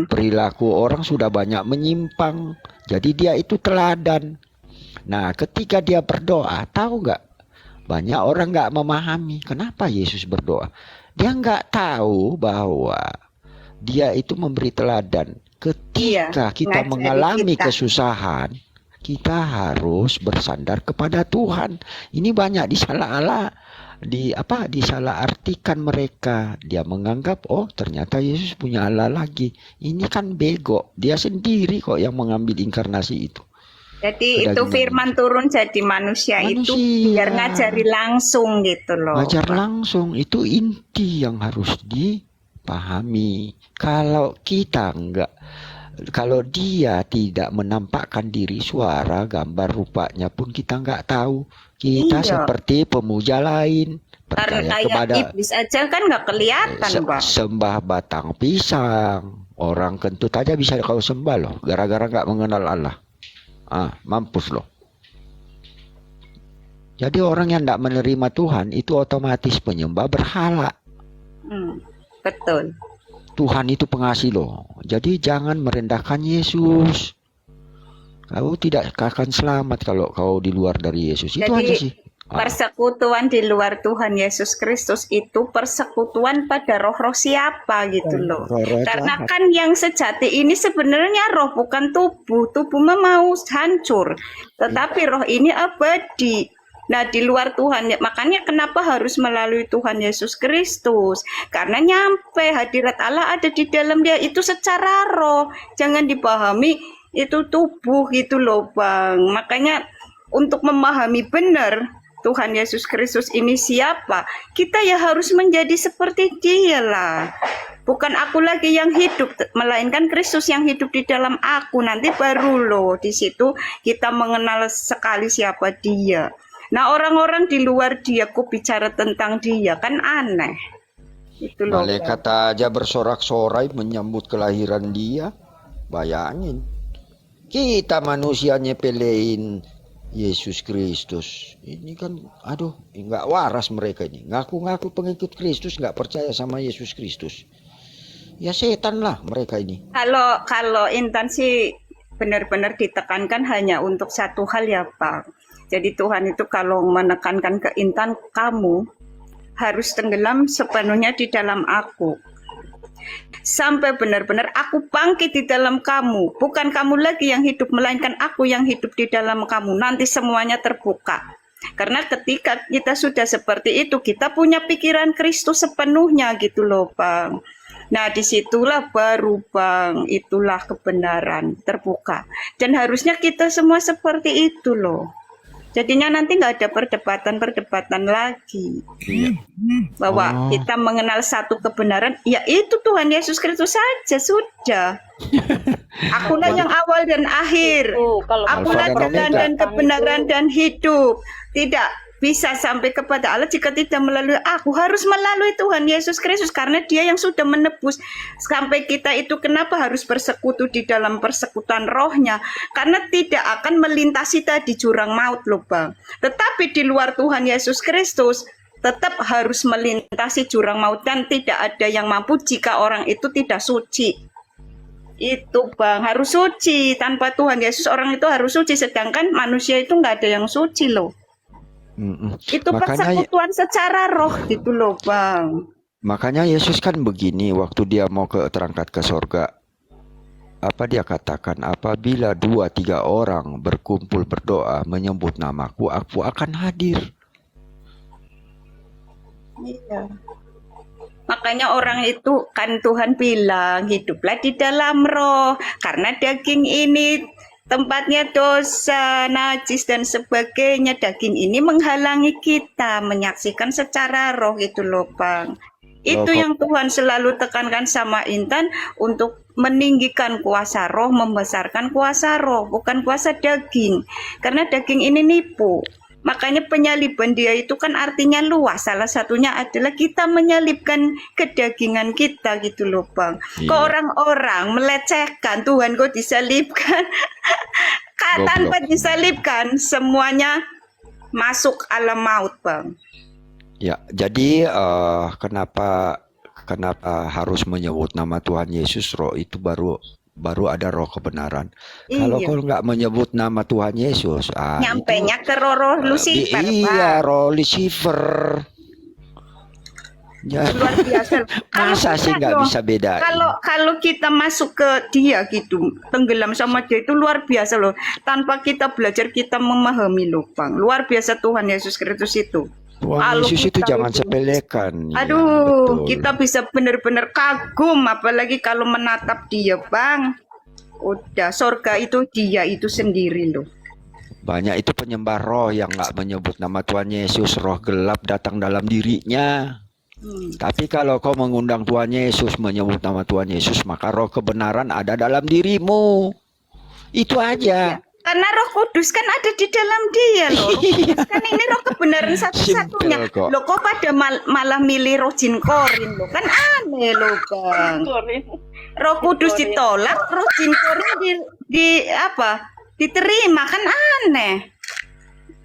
Perilaku orang sudah banyak menyimpang. Jadi dia itu teladan. Nah, ketika dia berdoa, tahu nggak? Banyak orang nggak memahami kenapa Yesus berdoa. Dia nggak tahu bahwa dia itu memberi teladan. Ketika kita ngajari mengalami kita. kesusahan, kita harus bersandar kepada Tuhan. Ini banyak disalah artikan mereka. Dia menganggap ternyata Yesus punya Allah lagi. Ini kan bego. Dia sendiri kok yang mengambil inkarnasi itu. Jadi Udah itu gimana? firman turun jadi manusia itu biar ngajari langsung gitu loh. Ngajar langsung itu inti yang harus dipahami. Kalau kita kalau dia tidak menampakkan diri, suara, gambar, rupanya pun kita nggak tahu. Kita Iya. seperti pemuja lain. Karena Percaya kayak kepada iblis aja kan nggak kelihatan, Bang. sembah batang pisang. Orang kentut aja bisa kau sembah loh. Gara-gara nggak mengenal Allah. Mampus loh. Jadi orang yang tidak menerima Tuhan itu otomatis penyembah berhala. Betul. Tuhan itu pengasih loh. Jadi jangan merendahkan Yesus. Kau tidak akan selamat kalau kau di luar dari Yesus. Itu aja sih. Persekutuan di luar Tuhan Yesus Kristus itu persekutuan pada roh-roh siapa gitu loh. Roh-roh Karena jahat. kan yang sejati ini sebenarnya roh bukan tubuh. Tubuh mau hancur. Tetapi roh ini abadi. Nah di luar Tuhan, makanya kenapa harus melalui Tuhan Yesus Kristus? Karena nyampe hadirat Allah ada di dalam dia itu secara roh. Jangan dipahami itu tubuh gitu loh Bang. Makanya untuk memahami benar Tuhan Yesus Kristus ini siapa, kita ya harus menjadi seperti dia lah. Bukan aku lagi yang hidup, melainkan Kristus yang hidup di dalam aku. Nanti baru loh di situ kita mengenal sekali siapa dia. Nah orang-orang di luar dia kok bicara tentang dia kan aneh. Itu loh. Malaikat aja bersorak-sorai menyambut kelahiran dia. Bayangin. Kita manusia nyepelein Yesus Kristus. Ini kan nggak waras mereka ini. Ngaku-ngaku pengikut Kristus nggak percaya sama Yesus Kristus. Ya setan lah mereka ini. Kalau Intan sih benar-benar ditekankan hanya untuk satu hal ya Pak. Jadi Tuhan itu kalau menekankan ke Intan, kamu harus tenggelam sepenuhnya di dalam aku. Sampai benar-benar aku bangkit di dalam kamu. Bukan kamu lagi yang hidup, melainkan aku yang hidup di dalam kamu. Nanti semuanya terbuka. Karena ketika kita sudah seperti itu, kita punya pikiran Kristus sepenuhnya gitu loh Bang. Nah disitulah baru Bang, itulah kebenaran terbuka. Dan harusnya kita semua seperti itu loh. Jadinya nanti nggak ada perdebatan-perdebatan lagi. Bahwa kita mengenal satu kebenaran, yaitu Tuhan Yesus Kristus saja sudah. Akulah yang awal dan akhir. Akulah jalan dan kebenaran dan hidup. Tidak bisa sampai kepada Allah jika tidak melalui aku. Harus melalui Tuhan Yesus Kristus karena dia yang sudah menebus. Sampai kita itu kenapa harus bersekutu di dalam persekutuan rohnya? Karena tidak akan melintasi tadi jurang maut loh Bang. Tetapi di luar Tuhan Yesus Kristus tetap harus melintasi jurang maut dan tidak ada yang mampu jika orang itu tidak suci. Itu Bang, harus suci. Tanpa Tuhan Yesus orang itu harus suci. Sedangkan manusia itu nggak ada yang suci loh. Itu persekutuan secara roh gitu loh Bang. Makanya Yesus kan begini waktu dia mau terangkat ke sorga. Apa dia katakan? Apabila 2-3 orang berkumpul berdoa menyebut namaku, aku akan hadir. Iya. Makanya orang itu kan Tuhan bilang hiduplah di dalam roh. Karena daging ini tempatnya dosa, najis dan sebagainya. Daging ini menghalangi kita menyaksikan secara roh gitu loh Bang. Itu yang Tuhan selalu tekankan sama Intan untuk meninggikan kuasa roh, membesarkan kuasa roh, bukan kuasa daging. Karena daging ini nipu. Makanya penyaliban dia itu kan artinya luas. Salah satunya adalah kita menyalibkan kedagingan kita gitu loh Bang. Iya. Kok orang-orang melecehkan Tuhan kok disalibkan. Tanpa disalibkan semuanya masuk alam maut Bang. Ya, jadi kenapa harus menyebut nama Tuhan Yesus? Roh itu baru ada roh kebenaran. Kalau Iya. kau nggak menyebut nama Tuhan Yesus, Nyampainya ke roh Lucifer iya, Bang. roh Lucifer. Ya, Luar biasa. masa sih nggak bisa beda? Kalau kita masuk ke dia gitu, tenggelam sama dia itu luar biasa loh. Tanpa kita belajar kita memahami loh Bang. Luar biasa Tuhan Yesus Kristus itu. Tuhan Kalau Yesus itu kita jangan sepelekan. Ya, Aduh, betul. kita bisa benar-benar kagum apalagi kalau menatap dia Bang. Udah, sorga itu dia itu sendiri loh. Banyak itu penyembah roh yang nggak menyebut nama Tuhan Yesus, roh gelap datang dalam dirinya. Tapi kalau kau mengundang Tuhan Yesus, menyebut nama Tuhan Yesus, maka roh kebenaran ada dalam dirimu. Itu aja. Karena Roh Kudus kan ada di dalam dia loh. Roh Kudus kan ini roh kebenaran satu-satunya. Simple kok. Loh kok pada malah milih roh jin korin loh. Kan aneh loh Bang. Roh Kudus ditolak, roh jin korin diterima kan aneh.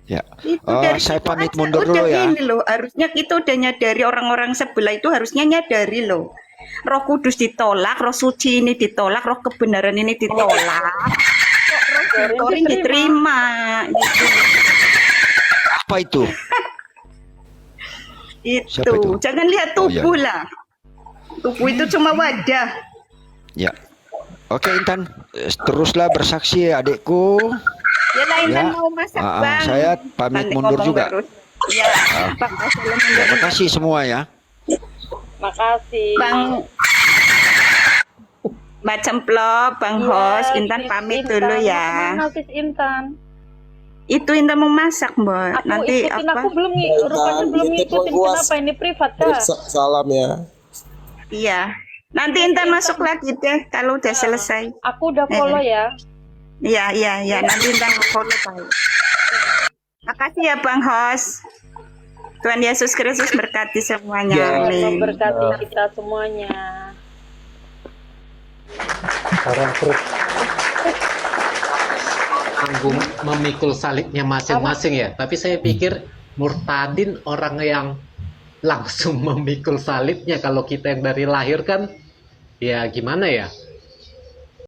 Ya. Itu dari Saya situ pamit aja mundur udah dulu ya. Ini loh, harusnya kita udah nyadari orang-orang sebelah itu harusnya nyadari loh. Roh Kudus ditolak, roh suci ini ditolak, roh kebenaran ini ditolak. Kok roh jin korin diterima gitu. Apa itu? Siapa itu? Jangan lihat tubuh lah. Tubuh itu cuma wadah. Ya. Oke Intan, teruslah bersaksi adikku. Ya lain Ya. kan mau masak Bang. Saya pamit Nanti mundur ngomong juga. terus. Ya, Bang. Terima kasih semua ya. Makasih. Bang Mbak Cemplok, Bang Hos, Intan pamit dulu ya. Mana Sis Intan? Itu Intan mau masak, Mbak. Aku Nanti ikutin, apa? aku belum rupanya belum ngikutin. Kenapa ini privat kah? Salam ya. Iya. Nanti Intan masuk lagi deh kalau udah selesai. Aku udah follow ya. Iya. Nanti Intan follow saya. Makasih ya Bang Hos. Tuhan Yesus Kristus berkati semuanya. Amin. Memberkati kita semuanya. Sekarang terus tanggung memikul salibnya masing-masing ya. Tapi saya pikir murtadin orang yang langsung memikul salibnya. Kalau kita yang dari lahir kan ya gimana ya,